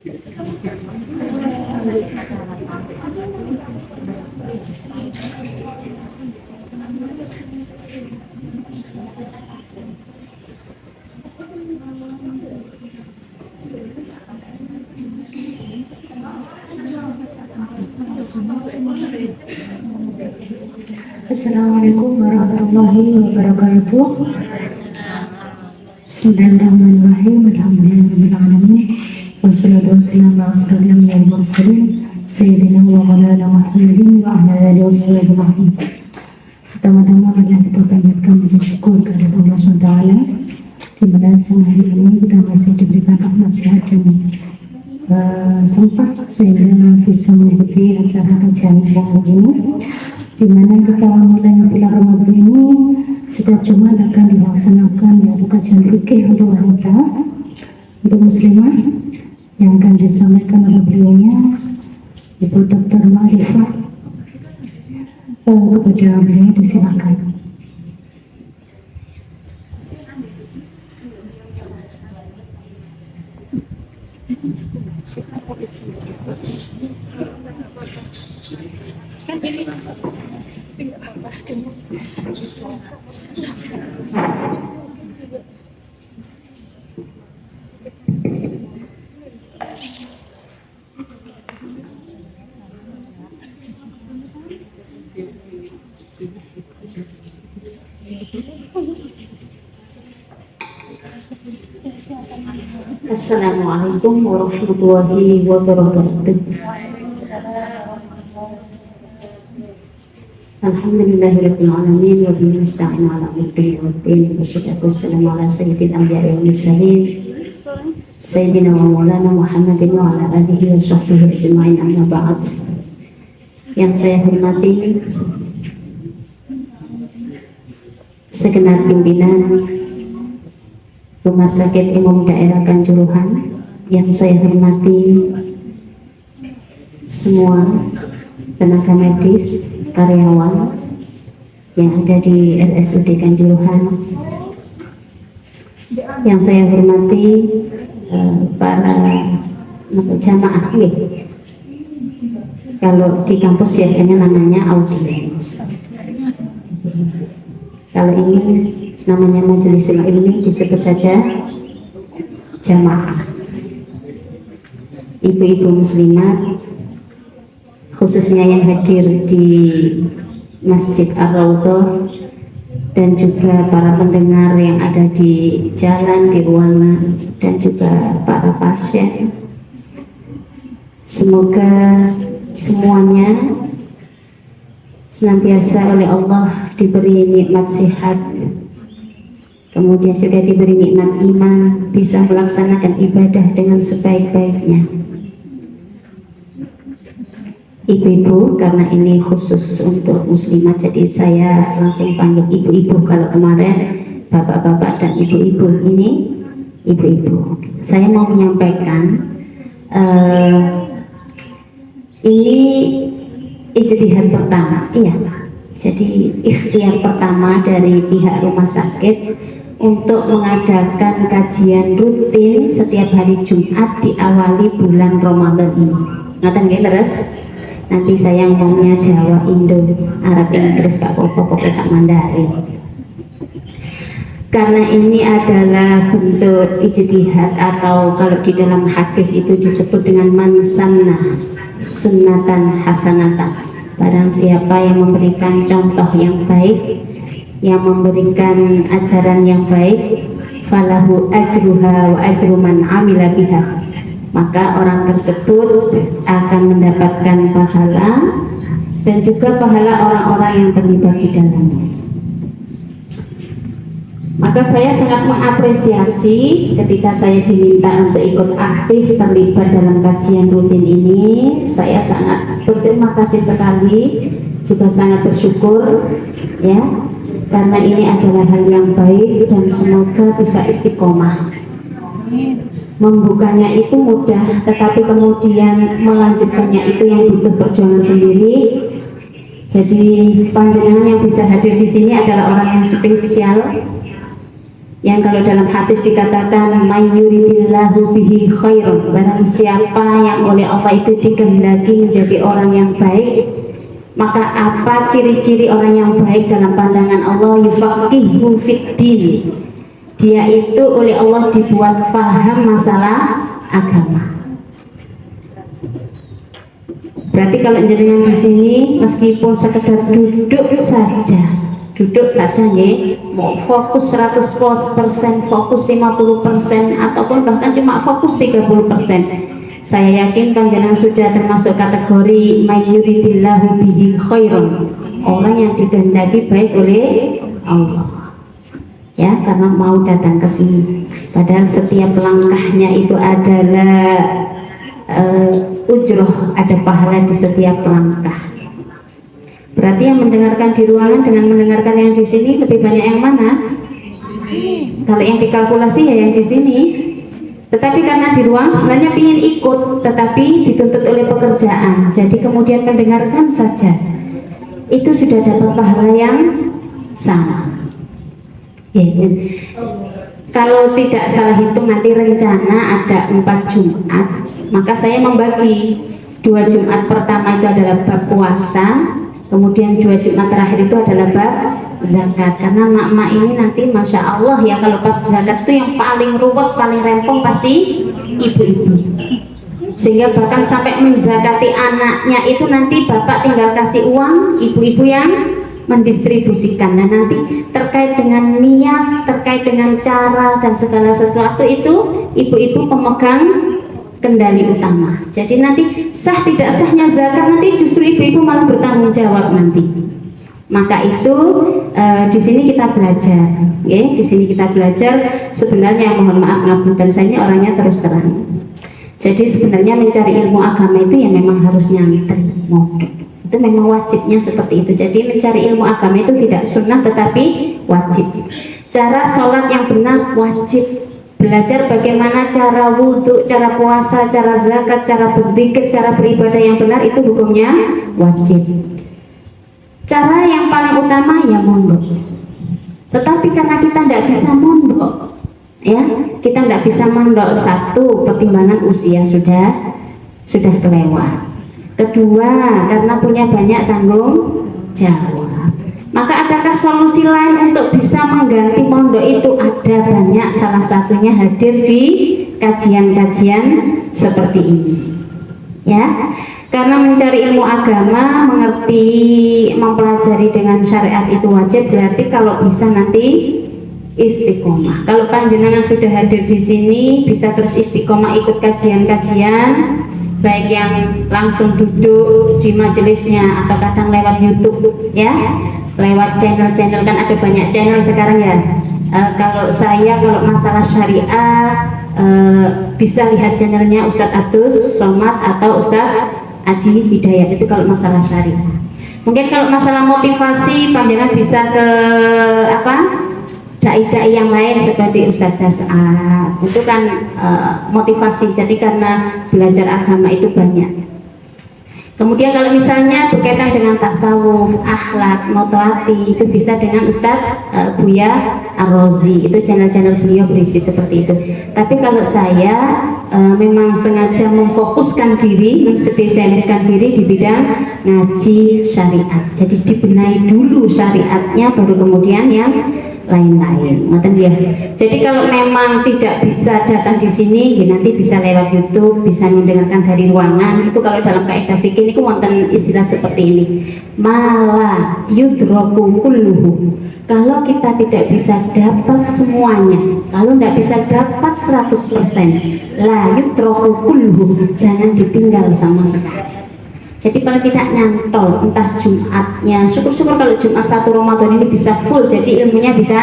Assalamualaikum warahmatullahi wabarakatuh. Bismillahirrahmanirrahim. Alhamdulillahirrahmanirrahim. Wassalatu wassalamu ala asyrafil mursalin Sayyidina wa maulana Muhammadin wa ala alihi washabihi ajma'in. Pertama-tama marilah kita panjatkan bersyukur kepada Allah SWT, di mana siang hari ini kita masih diberikan rahmat sehat dan sempat sehingga bisa mengikuti acara kajian siang hari ini, di mana kita mulai bulan Ramadan ini setiap Jumat akan dilaksanakan yaitu kajian fikih untuk wanita, untuk muslimah, yang akan disampaikan oleh beliaunya Ibu Dr. Ma'rifah. Kepada beliau disilakan. Assalamualaikum warahmatullahi wabarakatuh. Alhamdulillahirabbil alamin wa bihi nasta'inu ala umuri waddin. Wassalatu wassalamu ala sayyidil anbiya'i wal mursalin Sayyidina wa maulana Muhammadin wa ala alihi wa sahbihi ajma'in, amma ba'd. Yang saya hormati segenap pimpinan Rumah Sakit Umum Daerah Kanjuruhan, yang saya hormati semua tenaga medis, karyawan yang ada di RSUD Kanjuruhan, yang saya hormati para jamaah, kalau di kampus biasanya namanya audiens, kalau ini namanya majelisul ilmi, disebut saja jamaah. Ibu-ibu muslimat, khususnya yang hadir di Masjid Ar-Raudhah, dan juga para pendengar yang ada di jalan, di ruangan, dan juga para pasien, semoga semuanya senantiasa oleh Allah diberi nikmat sehat, kemudian juga diberi nikmat iman, bisa melaksanakan ibadah dengan sebaik-baiknya. Ibu-ibu, karena ini khusus untuk muslimat, jadi saya langsung panggil ibu-ibu. Kalau kemarin bapak-bapak dan ibu-ibu, ini ibu-ibu. Saya mau menyampaikan ini ijtihad pertama, jadi ikhtiar pertama dari pihak rumah sakit untuk mengadakan kajian rutin setiap hari Jumat diawali bulan Ramadan ini. Ngaten nggih leres? Nanti saya ngomongnya Jawa, Indo, Arab, Inggris, gak apa-apa, pokoknya Mandarin. Karena ini adalah bentuk ijtihad, atau kalau di dalam hadis itu disebut dengan man sanna sunnatan hasanatan. Barang siapa yang memberikan contoh yang baik, yang memberikan ajaran yang baik, falahu ajruha wa ajru man amila biha, maka orang tersebut akan mendapatkan pahala dan juga pahala orang-orang yang terlibat di dalamnya. Maka saya sangat mengapresiasi ketika saya diminta untuk ikut aktif terlibat dalam kajian rutin ini. Saya sangat berterima kasih sekali, juga sangat bersyukur ya, karena ini adalah hal yang baik dan semoga bisa istiqomah. Membukanya itu mudah, tetapi kemudian melanjutkannya itu yang butuh perjuangan sendiri. Jadi panjenengan yang bisa hadir di sini adalah orang yang spesial, yang kalau dalam hadis dikatakan mayyuridillahu bihi khairan, barang siapa yang oleh Allah itu dikehendaki menjadi orang yang baik, maka apa ciri-ciri orang yang baik dalam pandangan Allah? Yufaqihu fiddin, dia itu oleh Allah dibuat faham masalah agama. Berarti kalau jenengan di sini meskipun sekedar duduk saja nih, mau fokus 100%, fokus 50%, ataupun bahkan cuma fokus 30%, saya yakin panjenengan sudah termasuk kategori mayyuridillahu bihi khairan, orang yang dikehendaki baik oleh Allah, ya, karena mau datang ke sini. Padahal setiap langkahnya itu adalah ujroh, ada pahala di setiap langkah. Berarti yang mendengarkan di ruangan dengan mendengarkan yang di sini lebih banyak yang mana? Kalau yang dikalkulasi ya yang di sini. Tetapi karena di ruang sebenarnya ingin ikut, tetapi dituntut oleh pekerjaan, jadi kemudian mendengarkan saja, itu sudah dapat pahala yang sama. Ya. Kalau tidak salah hitung nanti rencana ada 4 Jumat, maka saya membagi 2 Jumat pertama itu adalah bab puasa, kemudian 2 Jumat terakhir itu adalah bab zakat. Karena mak-mak ini nanti Masya Allah ya, kalau pas zakat itu yang paling ruwet, paling rempong pasti ibu-ibu, sehingga bahkan sampai menzakati anaknya itu nanti bapak tinggal kasih uang, ibu-ibu yang mendistribusikan. Dan nanti terkait dengan niat, terkait dengan cara dan segala sesuatu itu ibu-ibu pemegang kendali utama. Jadi nanti sah tidak sahnya zakat nanti justru ibu-ibu malah bertanggung jawab nanti. Maka itu di sini kita belajar, ya. Di sini kita belajar sebenarnya, mohon maaf ngapunten, saya ini orangnya terus terang. Jadi sebenarnya mencari ilmu agama itu ya memang harus nyantri, modok. Itu memang wajibnya seperti itu. Jadi mencari ilmu agama itu tidak sunnah tetapi wajib. Cara sholat yang benar wajib. Belajar bagaimana cara wudhu, cara puasa, cara zakat, cara berzikir, cara beribadah yang benar itu hukumnya wajib. Cara yang paling utama ya mondok. Tetapi karena kita tidak bisa mondok, ya, kita tidak bisa mondok. Satu, pertimbangan usia sudah kelewat. Kedua, karena punya banyak tanggung jawab. Maka adakah solusi lain untuk bisa mengganti mondok itu? Ada banyak, salah satunya hadir di kajian-kajian seperti ini, ya. Karena mencari ilmu agama, mengerti, mempelajari dengan syariat itu wajib. Berarti kalau bisa nanti istiqomah. Kalau panjenengan sudah hadir di sini, bisa terus istiqomah ikut kajian-kajian, baik yang langsung duduk di majelisnya atau kadang lewat YouTube, ya, lewat channel-channel, kan ada banyak channel sekarang ya. Kalau masalah syariah bisa lihat channelnya Ustadz Adus Somad atau Ustadz Adi Hidayat, itu kalau masalah syariah. Mungkin kalau masalah motivasi panjenengan bisa ke dai-dai yang lain seperti Ustadz Das'ad, itu kan motivasi. Jadi karena belajar agama itu banyak. Kemudian kalau misalnya berkaitan dengan tasawuf, akhlak, motoati, itu bisa dengan Ustadz Buya Ar-Razi, itu channel-channel beliau berisi seperti itu. Tapi kalau saya memang sengaja memfokuskan diri, menspesialiskan diri di bidang ngaji syariat. Jadi dibenahi dulu syariatnya, baru kemudian yang lain-lain. Ya. Jadi kalau memang tidak bisa datang di sini, ya nanti bisa lewat YouTube, bisa mendengarkan dari ruangan. Itu kalau dalam kaidah fikih ini wonten istilah seperti ini. Mala yudroku kulluhu. Kalau kita tidak bisa dapat semuanya, kalau tidak bisa dapat 100%, la yudroku kulluhu, jangan ditinggal sama sekali. Jadi paling tidak nyantol, entah Jumatnya, syukur-syukur kalau Jumat 1 Ramadan ini bisa full, jadi ilmunya bisa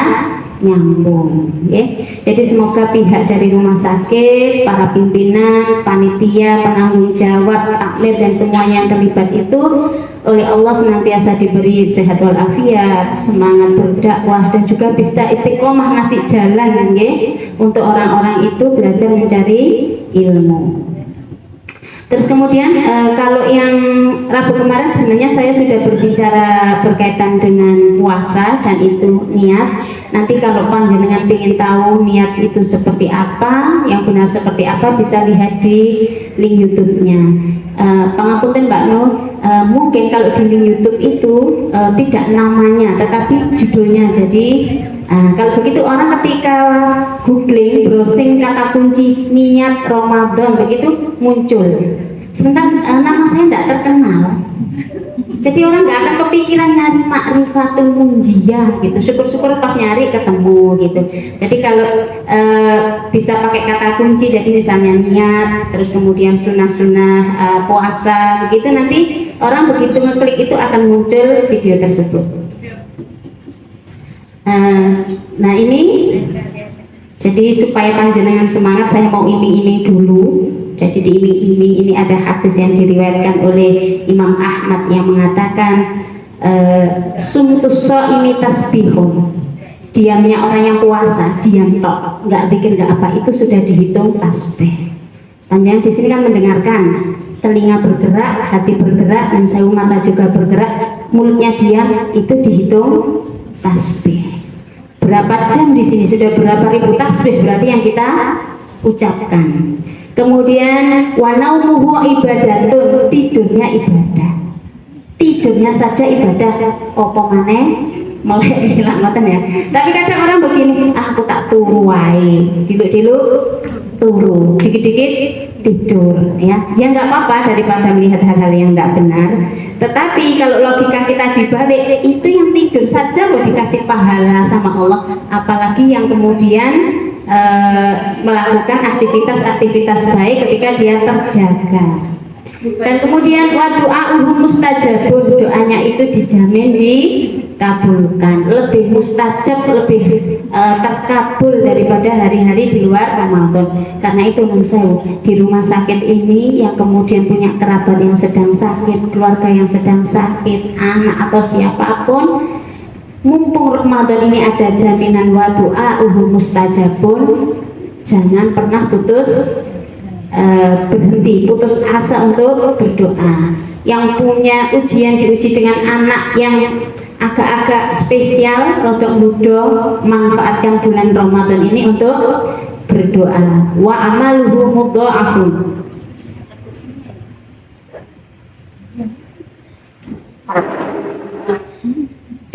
nyambung, ya. Jadi semoga pihak dari rumah sakit, para pimpinan, panitia, penanggung jawab, takmir dan semuanya yang terlibat itu oleh Allah senantiasa diberi sehat walafiat, semangat berdakwah, dan juga bisa istiqomah ngasih jalan, ya, untuk orang-orang itu belajar mencari ilmu. Terus kemudian kalau yang Rabu kemarin sebenarnya saya sudah berbicara berkaitan dengan puasa dan itu niat. Nanti kalau panjenengan ingin tahu niat itu seperti apa, yang benar seperti apa, bisa lihat di link YouTube-nya. Pangapunten Mbak Nur, mungkin kalau di link YouTube itu tidak namanya, tetapi judulnya. Jadi kalau begitu orang ketika googling, browsing kata kunci niat Ramadan, begitu muncul. Sebentar, nama saya tidak terkenal. Jadi orang nggak akan kepikiran nyari Ma'rifatul Munjiyah gitu. Syukur-syukur pas nyari ketemu gitu. Jadi kalau bisa pakai kata kunci, jadi misalnya niat, terus kemudian sunnah-sunnah puasa, begitu nanti orang begitu ngeklik itu akan muncul video tersebut. Nah ini, jadi supaya panjenengan semangat, saya mau iming-iming dulu. Jadi diiming-iming, ini ada hadis yang diriwayatkan oleh Imam Ahmad yang mengatakan sumtus shaimi tasbihun, diamnya orang yang puasa, diam tok, nggak zikir nggak apa, itu sudah dihitung tasbih. Panjang di sini kan mendengarkan, telinga bergerak, hati bergerak, dan sayu mata juga bergerak, mulutnya diam, itu dihitung tasbih. Berapa jam di sini sudah berapa ribu tasbih berarti yang kita ucapkan. Kemudian wanaumuhu ibadatun, tidurnya ibadah, tidurnya saja ibadah. Opo maneh melek hilang ngoten ya. Tapi kadang orang begini, aku tak turu wae, diluk-diluk turu, dikit-dikit tidur, ya nggak apa-apa daripada melihat hal-hal yang nggak benar. Tetapi kalau logika kita dibalik, itu yang tidur saja loh dikasih pahala sama Allah, apalagi yang kemudian melakukan aktivitas-aktivitas baik ketika dia terjaga. Dan kemudian wa du'a'uhu mustajabun, doanya itu dijamin dikabulkan, lebih mustajab, lebih terkabul daripada hari-hari di luar Ramadan. Karena itu di rumah sakit ini yang kemudian punya kerabat yang sedang sakit, keluarga yang sedang sakit, anak atau siapapun, mumpung Ramadan ini ada jaminan wa du'a'uhu mustajabun, jangan pernah berhenti, putus asa untuk berdoa. Yang punya ujian diuji dengan anak yang agak-agak spesial, rodok muda, manfaatkan bulan Ramadan ini untuk berdoa. Wa amaluhu mudha'afun,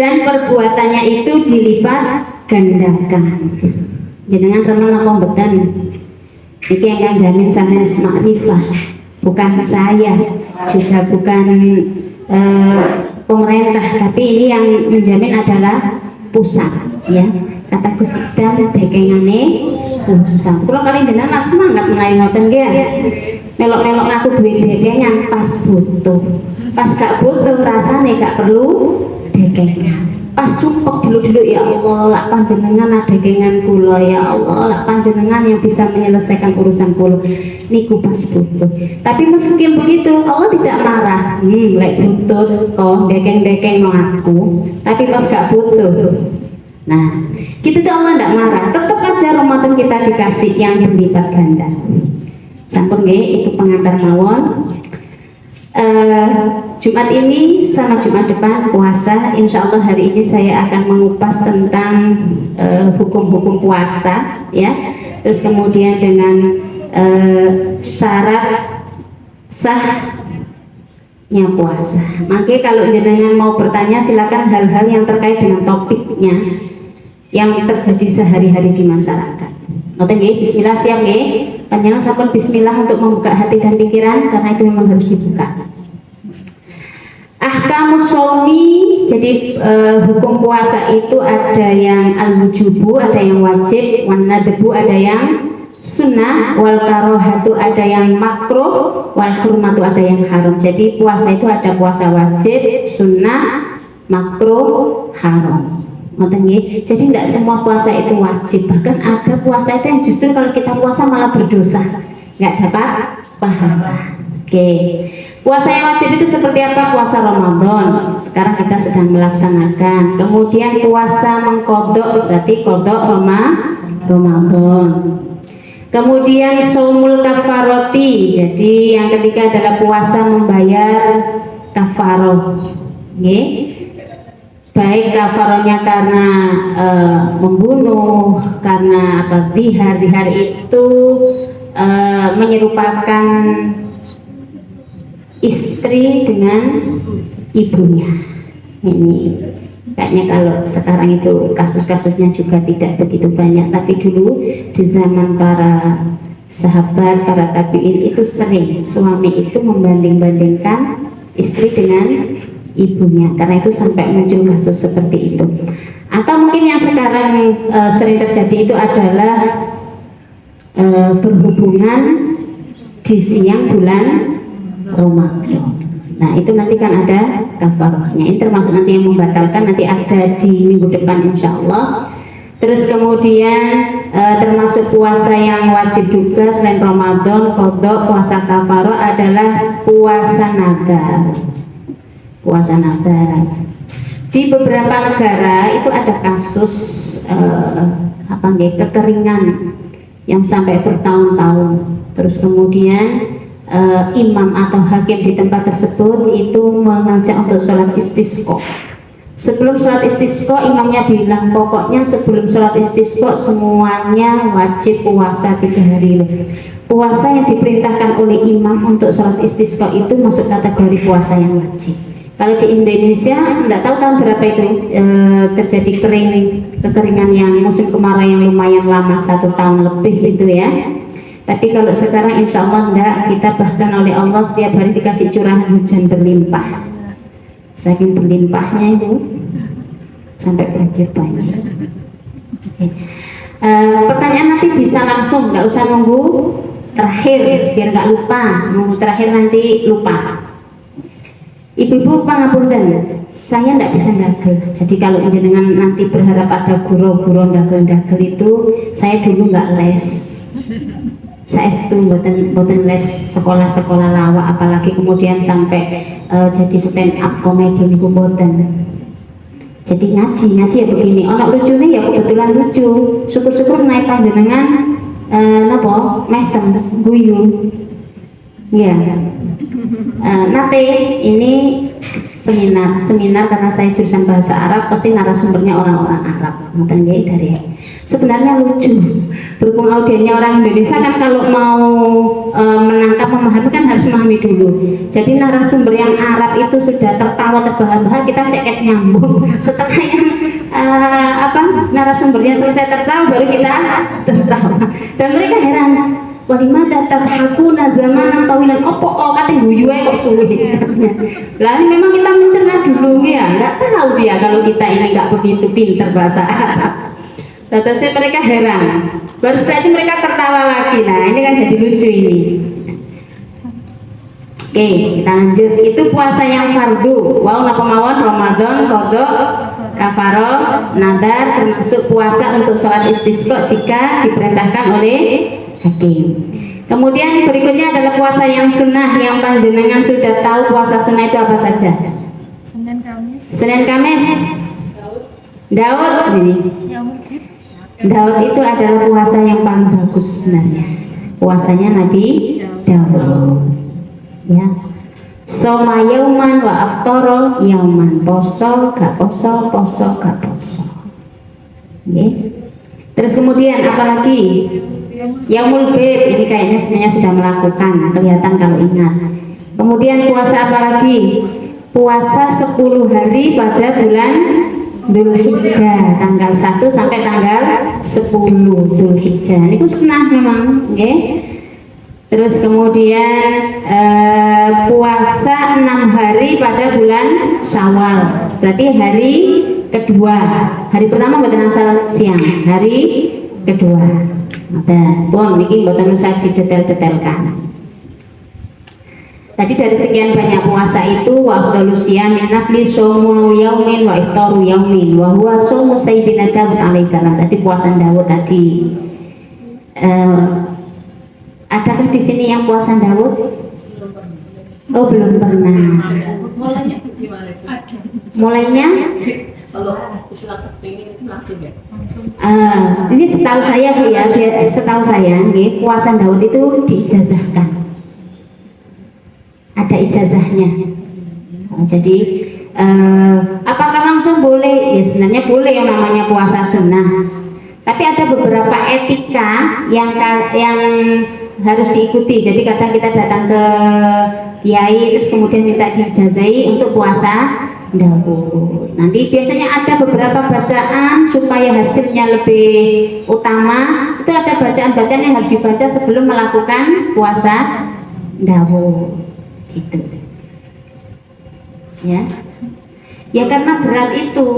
dan perbuatannya itu dilipat gandakan. Jenengan remen apa mboten? Iki yang jamin sama Ma'rifah, bukan saya, juga bukan pemerintah, tapi ini yang menjamin adalah pusat, ya. Kata Gus Idam dekengane pusat. Kalau kali jenengan semangat mulai ngoten nggih. Melok-melok ngaku duwe dekengan pas butuh. Pas gak butuh rasane gak perlu dekengan. Pas sumpek dulu ya Allah, lak panjenengan ada dekengan kula, ya Allah, lak panjenengan yang bisa menyelesaikan urusan kula niku pas butuh. Tapi meski begitu Allah tidak marah. Lek butuh kok dekeng-dekeng no aku, tapi pas gak butuh. Nah, kita tuh Allah tidak marah. Tetap aja Ramadan kita dikasih yang berlipat ganda. Sampun nggih, itu pengantar mawon. Jumat ini sama Jumat depan puasa, insya Allah hari ini saya akan mengupas tentang hukum-hukum puasa, ya. Terus kemudian dengan syarat sahnya puasa. Makanya kalau jenengan mau bertanya silakan hal-hal yang terkait dengan topiknya yang terjadi sehari-hari di masyarakat. Ngoten nggih, bismillah, siap nggih. Panjenengan sampun bismillah untuk membuka hati dan pikiran karena itu memang harus dibuka. Ahkamus shaumi, jadi hukum puasa itu ada yang al-wujubu, ada yang wajib, wan nadbu ada yang sunnah, wal karohatu ada yang makruh, wal hurmatu ada yang haram. Jadi puasa itu ada puasa wajib, sunnah, makruh, haram. Jadi tidak semua puasa itu wajib, bahkan ada puasa itu yang justru kalau kita puasa malah berdosa, nggak dapat pahala. Oke. Puasa yang wajib itu seperti apa? Puasa Ramadan, sekarang kita sedang melaksanakan. Kemudian puasa mengkodok, berarti kodok Ramadan. Kemudian shaumul kafaroti, jadi yang ketiga adalah puasa membayar kafaroh. baik kafarohnya karena membunuh, karena apa, dihar itu menyerupakan istri dengan ibunya. Ini kayaknya kalau sekarang itu kasus-kasusnya juga tidak begitu banyak, tapi dulu di zaman para sahabat, para tabiin itu sering suami itu membanding-bandingkan istri dengan ibunya, karena itu sampai muncul kasus seperti itu. Atau mungkin yang sekarang sering terjadi itu adalah berhubungan di siang bulan Ramadan. Nah itu nanti kan ada kafarohnya, ini termasuk nanti yang membatalkan, nanti ada di minggu depan insya Allah. Terus kemudian termasuk puasa yang wajib juga selain Ramadan, qadha, puasa kafaroh adalah puasa nadar. Puasa nadar di beberapa negara itu ada kasus kekeringan yang sampai bertahun-tahun. Terus kemudian imam atau hakim di tempat tersebut itu mengajak untuk sholat istisqa. Sebelum sholat istisqa, imamnya bilang pokoknya sebelum sholat istisqa semuanya wajib puasa 3 hari. Puasa yang diperintahkan oleh imam untuk sholat istisqa itu masuk kategori puasa yang wajib. Kalau di Indonesia, tidak tahu tahun berapa itu terjadi kekeringan yang musim kemarau yang lumayan lama, 1 tahun lebih itu ya. Tapi kalau sekarang insya Allah enggak, kita bahkan oleh Allah setiap hari dikasih curahan hujan berlimpah. Saking berlimpahnya itu sampai banjir. Pertanyaan nanti bisa langsung, nggak usah nunggu terakhir biar nggak lupa. Nunggu terakhir nanti lupa. Ibu-ibu pangapunten, saya tidak bisa ndagel. Jadi kalau jenengan nanti berharap ada guru-guru ndagel-ndagel itu, saya dulu nggak les. Saya itu boten les sekolah-sekolah lawak, apalagi kemudian sampai jadi stand up komedi niku boten. Jadi ngaji ya begini. Ono lucunya ya kebetulan lucu. Syukur-syukur naik panjenengan napa mesem guyu. Ya. Nate ini seminar karena saya jurusan bahasa Arab, pasti narasumbernya orang-orang Arab. Ngoten nggih dari. Sebenarnya lucu. Berhubung audiennya orang Indonesia kan kalau mau menangkap memahami kan harus memahami dulu. Jadi narasumber yang Arab itu sudah tertawa terbahak-bahak, kita seket nyambung. Setelah yang narasumbernya selesai tertawa baru kita tertawa. Dan mereka heran. Walimada tadhakuna zamanan tawilan opo kate guyu kok suwe. Lah ini memang kita mencerna dulu ya, nggak tahu dia kalau kita ini nggak begitu pinter bahasa Arab. Terus mereka heran. Baru setelah itu mereka tertawa lagi. Nah ini kan jadi lucu ini. Oke, kita lanjut. Itu puasa yang fardu. Wow, napa mawon Ramadan, qadha, kafaroh, nadar, termasuk puasa untuk sholat istisqa jika diperintahkan oleh hakim. Kemudian berikutnya adalah puasa yang sunnah, yang panjenengan sudah tahu puasa sunnah itu apa saja? Senin Kamis. Daud ini. Daud itu adalah puasa yang paling bagus sebenarnya. Puasanya Nabi Daud. Ya. Soma yauman wa aftara yauman. Poso gak poso, poso gak poso. Okay. Terus kemudian apalagi? Yaumul Bid, ini kayaknya sebenarnya sudah melakukan, kelihatan kalau ingat. Kemudian puasa apa lagi? Puasa 10 hari pada bulan Dzulhijjah, tanggal 1 sampai tanggal 10 Dzulhijjah. Ini pun sunnah memang, okay? Terus kemudian puasa 6 hari pada bulan Syawal. Berarti hari kedua. Hari pertama bukan asal siang, hari kedua. Nah, pun ini buatan usah didetail-detailkan. Tadi dari sekian banyak puasa itu wa afdhalus siyami nafli shaumu yaumin wa iftaru yaumin wa huwa shaumu sayyidina Daud alaihi salam. Tadi puasa Daud tadi. Adakah di sini yang puasa Daud? Oh, belum pernah. Mulainya? Ini setahu saya Bu ya, setahu saya nih, puasa Daud itu diijazahkan, ada ijazahnya. Jadi apa Apakah langsung boleh? Ya sebenarnya boleh yang namanya puasa sunnah. Tapi ada beberapa etika yang harus diikuti. Jadi kadang kita datang ke kiai terus kemudian minta diijazai untuk puasa dahulu. Nanti biasanya ada beberapa bacaan supaya hasilnya lebih utama. Itu ada bacaan-bacaan yang harus dibaca sebelum melakukan puasa dahulu. Gitu. Ya karena berat itu.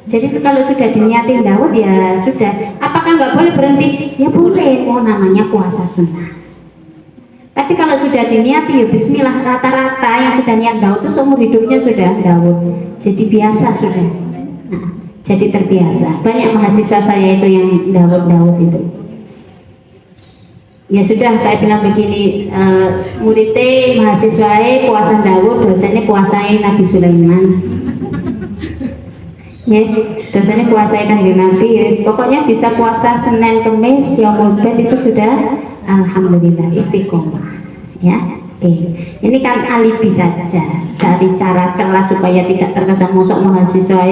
Jadi kalau sudah diniatin Daud ya sudah. Apakah nggak boleh berhenti? Ya boleh. Oh namanya puasa sunnah. Tapi kalau sudah diniati ya bismillah, rata-rata yang sudah niat Daud itu seumur hidupnya sudah Daud. Jadi biasa sudah. Nah, jadi terbiasa. Banyak mahasiswa saya itu yang Daud itu. Ya sudah saya bilang begini, muridnya mahasiswa puasa Daud, dosennya puasanya Nabi Sulaiman. Ya, dosennya puasa Kanjeng Nabi. Yes. Pokoknya bisa puasa Senin Kemis Yaumul Bid itu sudah alhamdulillah istiqomah. Ya. Oke. Ini kan alibi saja. Cari cara celah supaya tidak terkesan mosok mahasiswa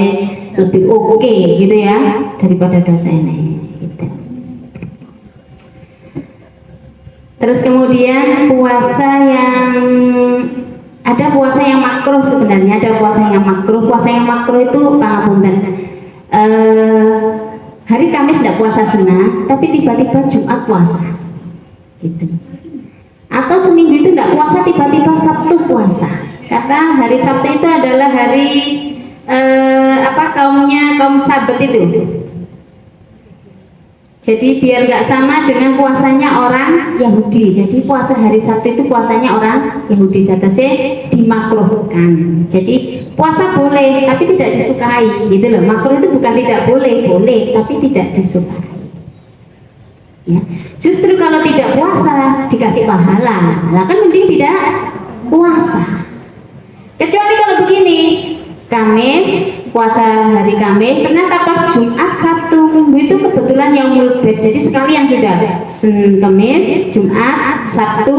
lebih oke gitu ya daripada dosennya. Gitu. Terus kemudian puasa yang ada puasa yang makruh sebenarnya, ada puasa yang makruh. Puasa yang makruh itu pangapunten. Hari Kamis tidak puasa sunnah, tapi tiba-tiba Jumat puasa. Gitu. Atau seminggu itu tidak puasa, tiba-tiba Sabtu puasa. Karena hari Sabtu itu adalah hari kaum Sabat itu. Jadi biar nggak sama dengan puasanya orang Yahudi. Jadi puasa hari Sabtu itu puasanya orang Yahudi, datanya dimakruhkan. Jadi puasa boleh tapi tidak disukai, gitu loh. Makruh itu bukan tidak boleh, boleh tapi tidak disukai. Ya. Justru kalau tidak puasa dikasih pahala, lah kan mending tidak puasa. Kecuali kalau begini, Kamis puasa hari Kamis, ternyata pas Jumat, Sabtu, Minggu itu kebetulan yang mulbet, jadi sekalian sudah Senin, Kamis, Jumat, Sabtu,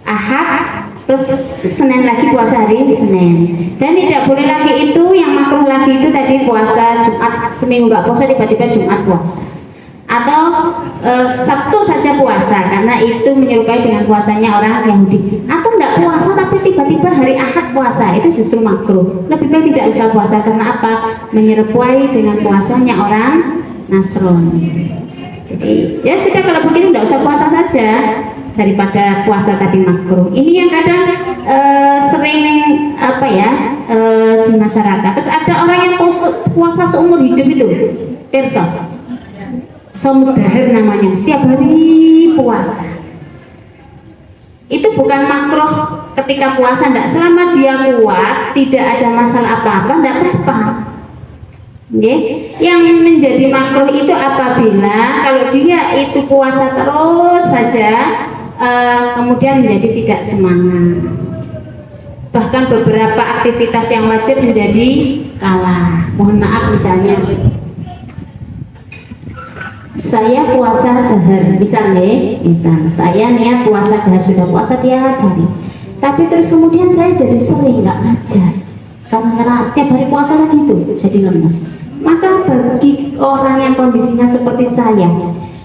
Ahad, terus Senin lagi puasa hari Senin. Dan tidak boleh lagi itu yang makruh lagi itu tadi puasa Jumat seminggu nggak puasa, tiba-tiba Jumat puasa. Atau Sabtu saja puasa karena itu menyerupai dengan puasanya orang Yahudi. Atau tidak puasa tapi tiba-tiba hari Ahad puasa, itu justru makruh. Lebih baik tidak usah puasa karena apa? Menyerupai dengan puasanya orang Nasrani. Jadi ya sudah kalau begini tidak usah puasa saja daripada puasa tapi makruh. Ini yang kadang sering di masyarakat. Terus ada orang yang puasa seumur hidup itu, pirsa. Shaum dahar namanya, setiap hari puasa. Itu bukan makruh ketika puasa, tidak, selama dia kuat, tidak ada masalah apa-apa, tidak apa-apa. Yang menjadi makruh itu apabila kalau dia itu puasa terus saja, kemudian menjadi tidak semangat. Bahkan beberapa aktivitas yang wajib menjadi kalah. Mohon maaf misalnya, saya puasa dahar, misal saya niat puasa dahar, sudah puasa tiap hari, tapi terus kemudian saya jadi sering nggak ngajar karena setiap hari puasa tadi itu jadi lemes. Maka bagi orang yang kondisinya seperti saya,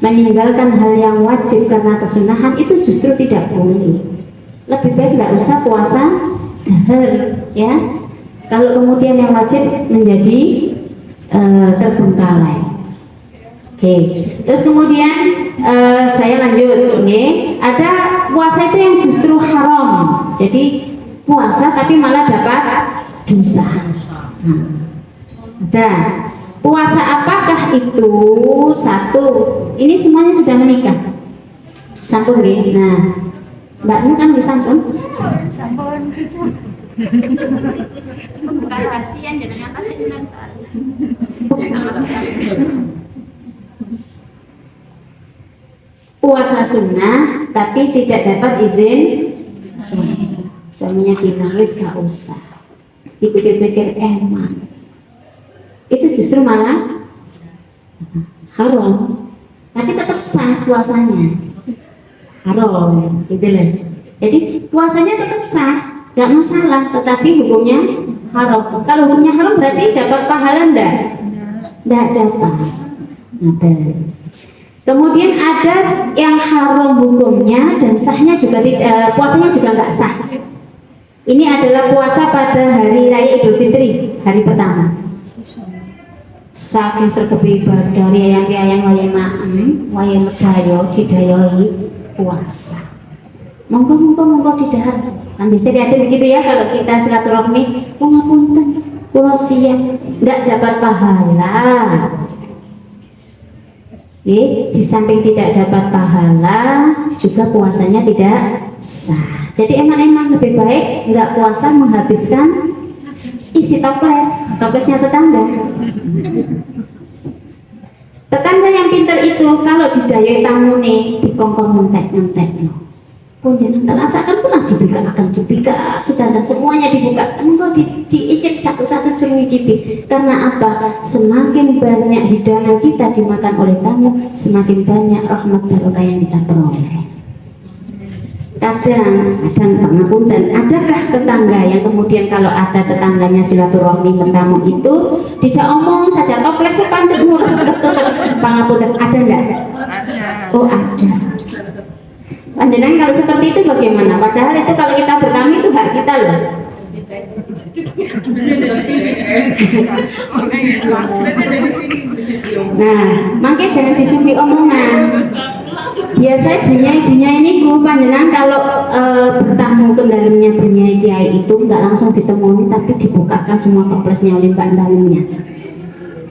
meninggalkan hal yang wajib karena kesunahan itu justru tidak boleh. Lebih baik nggak usah puasa dahar, ya. Kalau kemudian yang wajib menjadi terbengkalai. Oke, terus kemudian saya lanjut. Ada puasa itu yang justru haram. Jadi puasa tapi malah dapat dosa. Ada puasa apakah itu? Satu, ini semuanya sudah menikah. Sampun nggih. Nah, Mbak Nu kan disampun. Sampun cucu. Bukan rahasia jenengan pasti menang soalnya. Puasa sunnah tapi tidak dapat izin suaminya bilang wis gak usah, dipikir-pikir emang itu justru malah haram, tapi tetap sah puasanya, haram gitu loh. Jadi puasanya tetap sah, gak masalah, tetapi hukumnya haram. Kalau hukumnya haram berarti dapat pahala enggak? Enggak dapat. Ada. Kemudian ada yang haram hukumnya dan sahnya juga puasanya juga enggak sah. Ini adalah puasa pada hari raya Idul Fitri, hari pertama. Saking sergepi ibadah, riayang-riayang wayang maem, wayang medayo, didayoi puasa. Monggo didahar. Kan bisa diatur begitu ya kalau kita silaturahmi, ngapunten, kula siap, ndak dapat pahala. Di samping tidak dapat pahala, juga puasanya tidak sah. Jadi emang lebih baik nggak puasa menghabiskan isi toplesnya tetangga. Tetangga yang pintar itu kalau didayai tamu nih dikongkong ngentek no. Pun jangan terasakan pernah akan dibuka, sedangkan semuanya dibuka. Engkau diicip satu-satu suruh icipi. Karena apa? Semakin banyak hidangan kita dimakan oleh tamu, semakin banyak rahmat barokah yang kita peroleh. Kadang pangapunten, adakah tetangga yang kemudian kalau ada tetangganya silaturahmi bertamu itu dijak omong saja toplesnya pancet murah pangapunten, ada enggak? Oh ada. Panjenengan kalau seperti itu bagaimana? Padahal itu kalau kita bertamu itu hak kita loh. Nah, makanya jangan disuguhi omongan. Biasanya bunyai ini panjenengan kalau bertamu ke dalamnya bunyai kiai itu nggak langsung ditemui tapi dibukakan semua toplesnya oleh mbak dalamnya.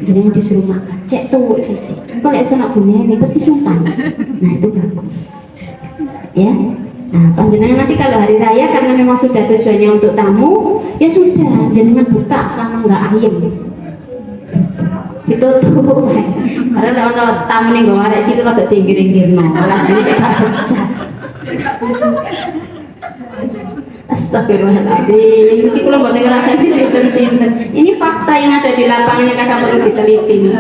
Jadi disuruh makan, cek tunggu di sini. Kalau sana bunyai ini pasti sungkan. Nah itu bagus. Ya, nah panjenengan nanti kalau hari raya karena memang sudah tujuannya untuk tamu, ya sudah, jenengan buka selama nggak ayam. Itu tuh, karena kalau tamu nih gue ada cilik atau tinggi no, alasannya cekak pecah. Astagfirullahaladzim, ini kalau buat ngerasain di season. Ini fakta yang ada di lapangan yang kadang perlu diteliti nih.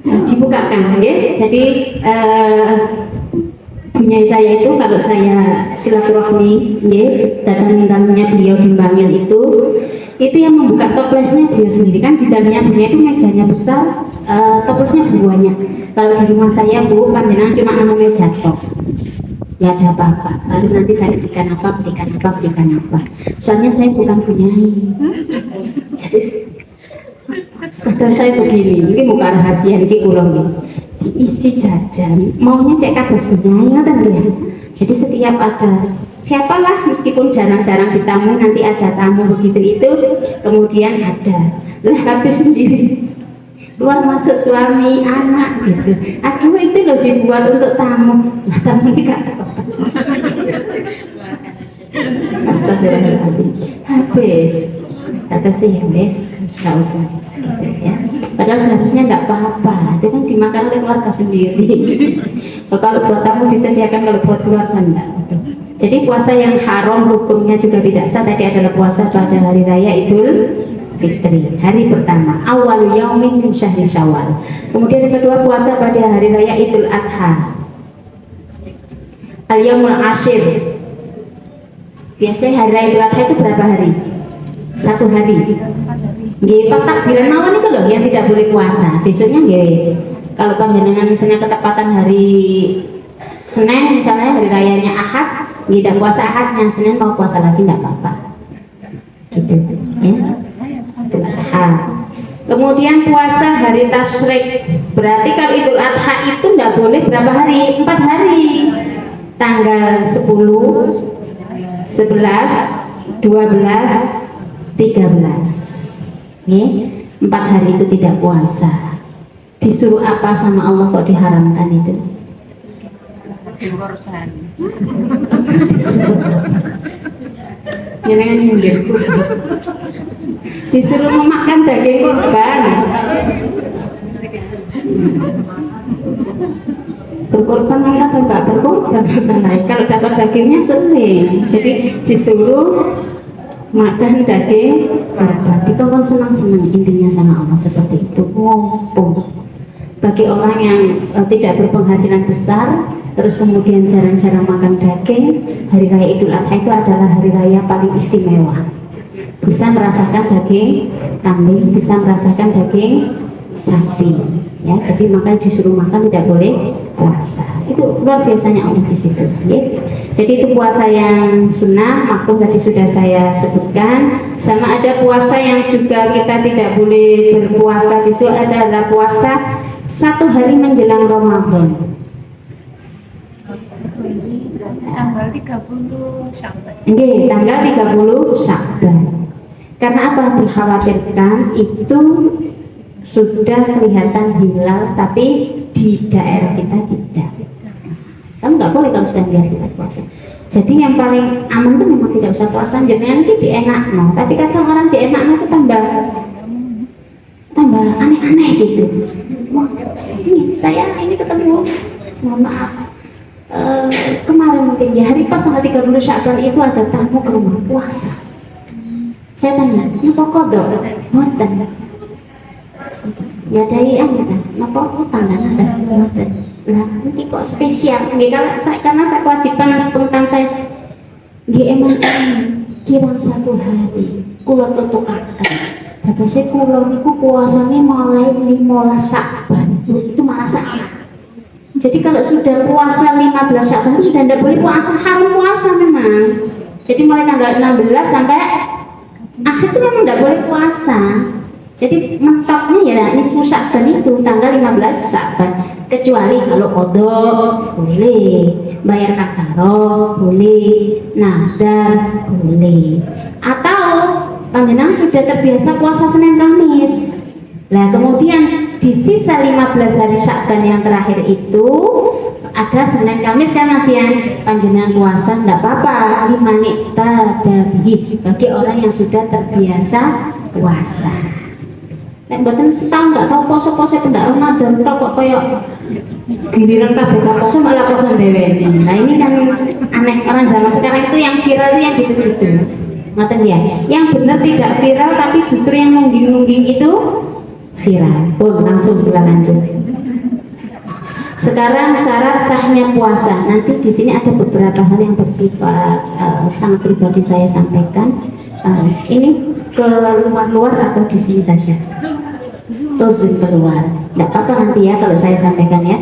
Dibukakan ya. Jadi punya saya itu kalau saya silaturahmi ya, datang-datangnya beliau di Bangil itu yang membuka toplesnya beliau sendiri. Kan di dalamnya punya itu mejanya besar, toplesnya banyak. Kalau di rumah saya Bu, panjenengan cuma nama meja top, ya ada apa-apa, baru nanti saya berikan apa. Soalnya saya bukan punyai. Jadi kadang saya begini, ini bukan rahasia, ini kurang nih. Diisi jajan, maunya cek kados punyai ngoten ya. Jadi setiap ada siapalah, meskipun jarang-jarang ditamu, nanti ada tamu begitu itu, kemudian ada. Lah habis sendiri. Keluar masuk suami, anak gitu. Aduh itu loh dibuat untuk tamu. Lah tamu ini gak apa-apa. Astagfirullahaladzim. Habis. Kata sih ya wes, nggak usah gitu ya. Padahal seharusnya nggak apa-apa, itu kan dimakan oleh keluarga sendiri. Kalau buat tamu disediakan, kalau buat keluarga enggak. Jadi puasa yang haram hukumnya juga tidak sah. Tadi adalah puasa pada hari raya Idul Fitri, hari pertama, awal yaumin min syahri Syawal. Kemudian yang kedua puasa pada hari raya Idul Adha, al-yaumul ashir. Biasanya hari raya Idul Adha itu berapa hari? 1 hari. Nggih, pas takbiran mawon itu loh yang tidak boleh puasa. Besoknya nggih. Kalau panjenengan misalnya ketepatan hari Senin misalnya hari rayanya Ahad, tidak puasa Ahadnya, Senin mau puasa lagi enggak apa-apa. Gitu ya. Idul Adha. Kemudian puasa hari Tasyrik. Berarti kalau Idul Adha itu enggak boleh berapa hari? 4 hari. Tanggal 10, 11, 12, 13 ya, 4 hari itu tidak puasa. Disuruh apa sama Allah kok diharamkan itu? Korban. Jangan nyindir. Disuruh memakan daging korban. Berkorban Allah kan nggak berkorban masalahnya. Kalau dapat dagingnya sering, jadi disuruh makan daging korban. Dikongkong senang-senang intinya sama Allah seperti itu. Mumpung bagi orang yang tidak berpenghasilan besar, terus kemudian jarang-jarang makan daging. Hari raya Idul Adha itu adalah hari raya paling istimewa, bisa merasakan daging kambing, bisa merasakan daging sapi ya. Jadi makanya disuruh makan, tidak boleh puasa. Itu luar biasanya Allah di situ ya. Jadi itu puasa yang sunnah, makruh tadi sudah saya sebutkan. Sama ada puasa yang juga kita tidak boleh berpuasa di situ, adalah puasa 1 hari menjelang Ramadan. Tanggal 30 Syawal. Oke, tanggal 30 Sya'ban. Karena apa? Dikhawatirkan itu sudah kelihatan hilal, tapi di daerah kita tidak. Kan nggak boleh kalau sudah melihat hilal puasa. Jadi yang paling aman itu memang tidak usah puasa, jenengan itu dienakno. Tapi kadang orang dienakno itu tambah aneh-aneh gitu. Wah, sini saya ini ketemu, mohon maaf, kemarin mungkin ya hari pas tanggal 30 Sya'ban itu ada tamu ke rumah puasa. Saya tanya, "Napa kodok?" "Mboten." Ya dai kan, "Napa utang kan ada?" "Mboten." Lah nanti kok spesial? Nggih karena saya kewajiban sepuntan saya. Nggih emang kirang 1 hari kula tutukaken. Bagase kula niku puasanya mulai 15 Sya'ban. Itu malah salah. Jadi kalau sudah puasa 15 Sya'ban itu sudah tidak boleh puasa, haram puasa memang. Jadi mulai tanggal 16 sampai akhir itu memang tidak boleh puasa. Jadi mentoknya ya nisfu Sya'ban itu tanggal 15 Sya'ban. Kecuali kalau qadha boleh, bayar kafaroh boleh, nadar boleh. Atau panjenengan sudah terbiasa puasa Senin Kamis. Nah, kemudian di sisa 15 hari Sya'ban yang terakhir itu ada Senin Kamis kan Mas ya, panjenengan puasa enggak apa-apa, limanik tadabihi, bagi orang yang sudah terbiasa puasa. Nek mboten setahun enggak tahu poso-poso pendak Ramadan kok koyo giliran kabeh poso malah poso dhewe. Nah, ini kan aneh, orang zaman sekarang itu yang viral itu yang gitu-gitu. Ngoten ya. Yang benar tidak viral tapi justru yang nungging-nungging itu viral. Pun langsung sila lanjut. Sekarang syarat sahnya puasa. Nanti di sini ada beberapa hal yang bersifat sangat pribadi saya sampaikan. Ini ke luar-luar atau di sini saja? Terus keluar. Tidak apa-apa nanti ya kalau saya sampaikan ya.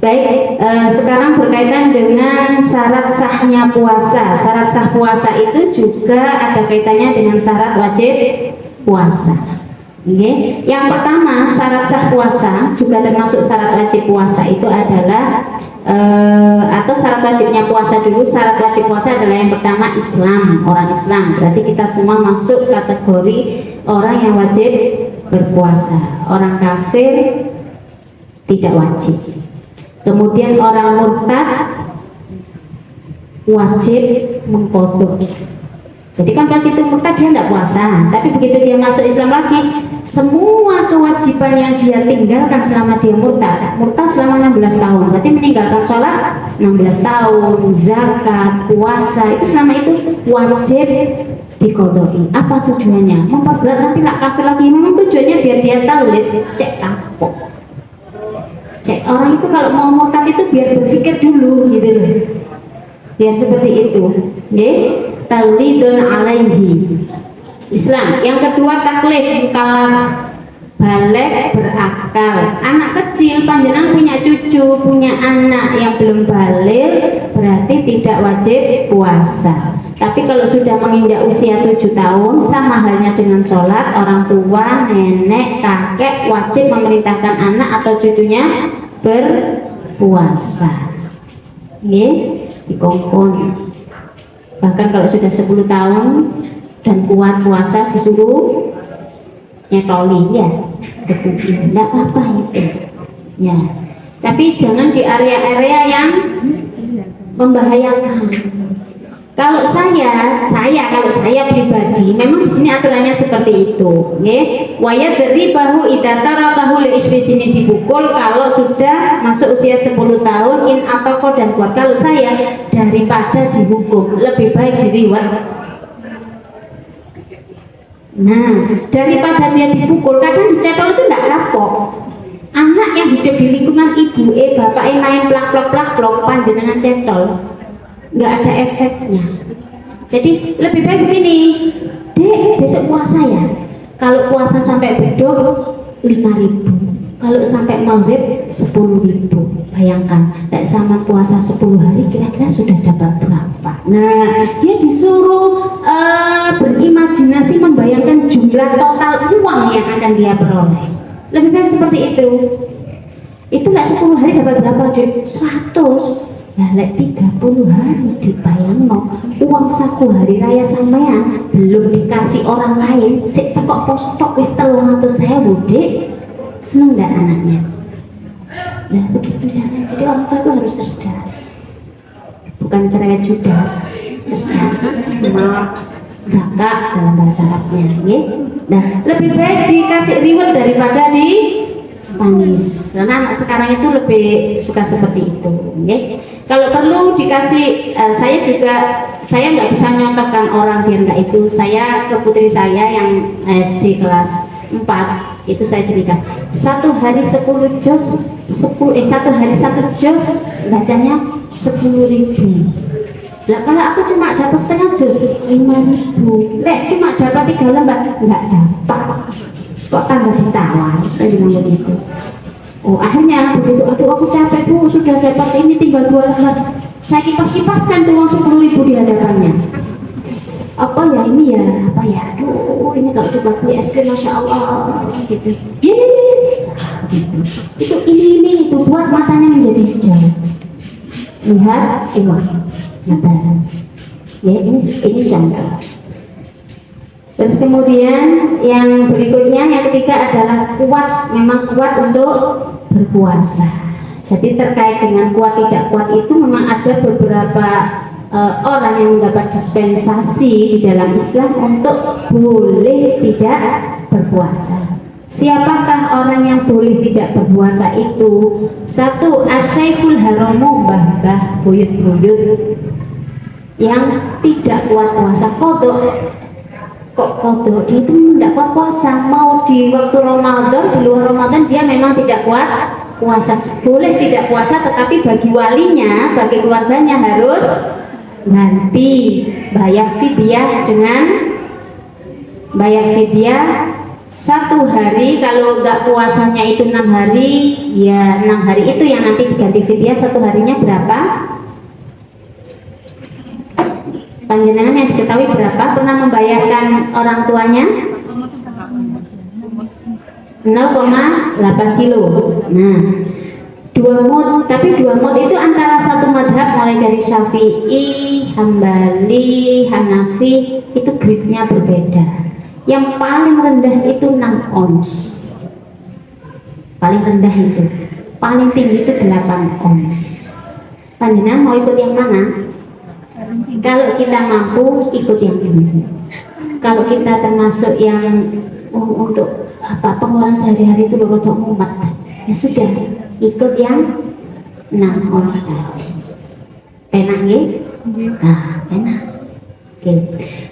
Baik, sekarang berkaitan dengan syarat sahnya puasa. Syarat sah puasa itu juga ada kaitannya dengan syarat wajib puasa. Okay. Yang pertama, syarat sah puasa juga termasuk syarat wajib puasa itu adalah atau syarat wajibnya puasa dulu. Syarat wajib puasa adalah yang pertama Islam, orang Islam. Berarti kita semua masuk kategori orang yang wajib berpuasa. Orang kafir tidak wajib. Kemudian orang murtad wajib mengqadha. Jadi kan begitu murtad dia tidak puasa, tapi begitu dia masuk Islam lagi, semua kewajiban yang dia tinggalkan selama dia murtad selama 16 tahun, berarti meninggalkan sholat 16 tahun, zakat, puasa, itu selama itu wajib diqadai. Apa tujuannya? Memperberat nanti nak kafir lagi. Memang tujuannya biar dia taklid, cek kapok. Cek orang itu kalau mau murtad itu biar berpikir dulu gitu loh. Biar seperti itu. Nggih. Taklidun alaihi Islam. Yang kedua taklif, mukallaf, balik, berakal. Anak kecil, panjenengan punya cucu, punya anak yang belum balik, berarti tidak wajib puasa. Tapi kalau sudah menginjak usia 7 tahun, sama halnya dengan sholat, orang tua, nenek, kakek wajib memerintahkan anak atau cucunya berpuasa. Nggih, dikongkon. Bahkan kalau sudah 10 tahun dan kuat puasa disuruh nyetoli ya, kemudian tidak apa-apa itu ya. Tapi jangan di area-area yang membahayakan. Kalau saya pribadi memang di sini aturannya seperti itu, nggih. Wa yadribahu idza tarakahu li istri, sini dipukul kalau sudah masuk usia 10 tahun in ataqo dan kuat. Kalau saya daripada dihukum lebih baik diriwat. Nah, daripada dia dipukul, kadang dicetol itu enggak kapok. Anak yang hidup di lingkungan ibu, bapak main plak-plak panjenengan cetol, nggak ada efeknya. Jadi lebih baik begini, Dek, besok puasa ya. Kalau puasa sampai beduk 5.000, kalau sampai maghrib 10.000. Bayangkan, nek sama puasa 10 hari kira-kira sudah dapat berapa? Nah, dia disuruh berimajinasi membayangkan jumlah total uang yang akan dia peroleh. Lebih baik seperti itu. Itu nek 10 hari dapat berapa, Dek? 100. Nah, lek 30 hari dibayangno uang saku hari raya sampean belum dikasih orang lain, sik kok postok wis 300.000, Dek. Seneng nggak anaknya? Nah, begitu caranya. Jadi orang tua itu harus cerdas, bukan cerewet judas, cerdas, smart, gagak dalam bahasa Arabnya, ya. Nah, lebih baik dikasih reward daripada di panis, karena anak sekarang itu lebih suka seperti itu, ya. Kalau perlu dikasih, saya nggak bisa nyontohkan orang biar nggak itu. Saya ke putri saya yang SD kelas 4 itu saya ceritakan 1 hari 10 juz, 1 hari 1 juz bacanya 10.000. Nah, kalau aku cuma dapat setengah juz 5.000, lek cuma dapat 3 lembar nggak dapat, kok tambah ditawar. Saya bilang begitu. Oh, akhirnya begitu, aduh aku capek Bu, sudah dapat ini tinggal 2 lembar. Saya kipas-kipaskan tuh uang 10.000 di hadapannya. Apa ya ini ya, apa ya, aduh ini kalau dibuat beli es krim Masya Allah gitu. Ya, gitu. Itu ini itu buat matanya menjadi hijau. Lihat uang mata. Ya, ini contoh. Terus kemudian yang berikutnya, yang ketiga adalah kuat, memang kuat untuk berpuasa. Jadi terkait dengan kuat tidak kuat itu memang ada beberapa orang yang mendapat dispensasi di dalam Islam untuk boleh tidak berpuasa. Siapakah orang yang boleh tidak berpuasa itu? 1, Asyaikhul Haramu, mbah-mbah buyut-buyut yang tidak kuat puasa kodok. Kok kodok? Dia itu tidak kuat puasa. Mau di waktu Ramadan, di luar Ramadan dia memang tidak kuat puasa. Boleh tidak puasa, tetapi bagi walinya, bagi keluarganya harus ganti, bayar fidyah dengan bayar fidyah 1 hari. Kalau nggak puasanya itu 6 hari, ya 6 hari itu yang nanti diganti fidyah. 1 harinya berapa? Panjenengan yang diketahui berapa? Pernah membayarkan orang tuanya? 0,8 kilo. Nah, 2 mud, tapi 2 mud itu antara satu madhab, mulai dari Syafi'i, Hambali, Hanafi, itu grade-nya berbeda. Yang paling rendah itu 6 ons. Paling rendah itu. Paling tinggi itu 8 ons. Panjenengan mau ikut yang mana? Kalau kita mampu ikut yang tinggi. Kalau kita termasuk yang untuk pengeluaran sehari-hari itu rodok mumet, ya sudah ikut yang 6 ons tadi. Penak ya? Nah, penak. Oke.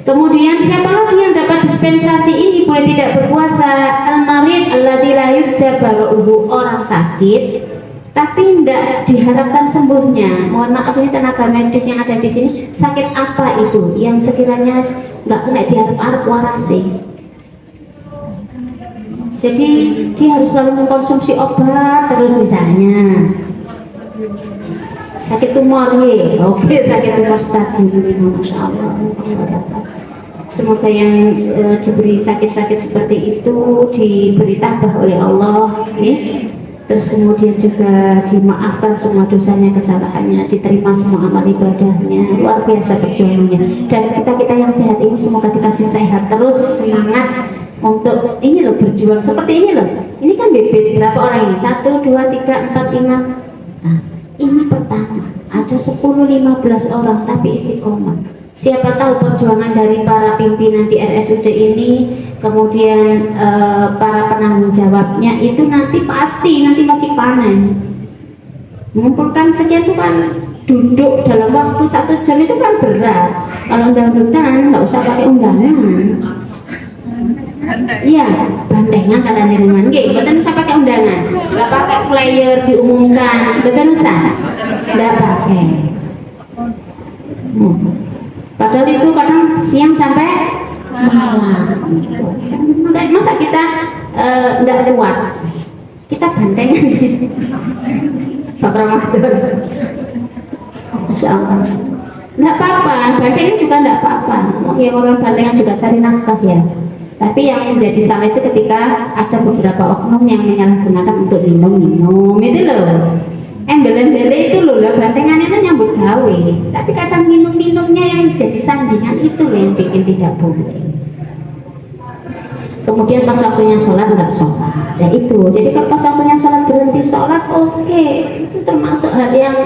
Kemudian siapa lagi yang dapat dispensasi ini boleh tidak berpuasa? Al-marid alladzi la yurja bara'uhu, orang sakit tapi tidak diharapkan sembuhnya. Mohon maaf, ini tenaga medis yang ada di sini, sakit apa itu yang sekiranya nggak kena diharap-harap warasi? Jadi dia harus selalu mengkonsumsi obat terus, misalnya sakit tumor nih, oke, sakit tumor stadium 5, Masya Allah. Semoga yang diberi sakit-sakit seperti itu diberi tabah oleh Allah, nih. Terus kemudian juga dimaafkan semua dosanya, kesalahannya, diterima semua amal ibadahnya. Luar biasa perjuangannya. Dan kita yang sehat ini semoga dikasih sehat terus, semangat untuk ini loh, berjuang seperti ini loh. Ini kan bibit berapa orang ini? 1, 2, 3, 4, 5. Nah, ini pertama ada 10-15 orang tapi istiqomah. Siapa tahu perjuangan dari para pimpinan di RSUD ini, kemudian para penanggung jawabnya itu nanti pasti masih panen. Mengumpulkan sekian itu kan duduk dalam waktu 1 jam itu kan berat. Kalau undang-undangan nggak usah pakai undangan. Iya, bandengan kata jenengan. Nggih, mboten usah pakai undangan. Enggak pakai flyer diumumkan, mboten usah. Enggak pakai. Padahal itu kadang siang sampai malam. Masa kita enggak kuat? Kita bantengan. Pak Ramadan. Masya Allah. Enggak apa-apa, bantengan juga enggak apa-apa. Ya orang bantengan juga cari nafkah ya. Tapi yang menjadi salah itu ketika ada beberapa oknum yang menyalahgunakan untuk minum-minum itu loh. Embel-embel itu loh, bantengan itu nyambut gawe. Tapi kadang minum-minumnya yang jadi sandingan itu loh yang bikin tidak boleh. Kemudian pas waktunya sholat nggak sholat, ya itu. Jadi kalau pas waktunya sholat berhenti sholat, oke, itu termasuk hal yang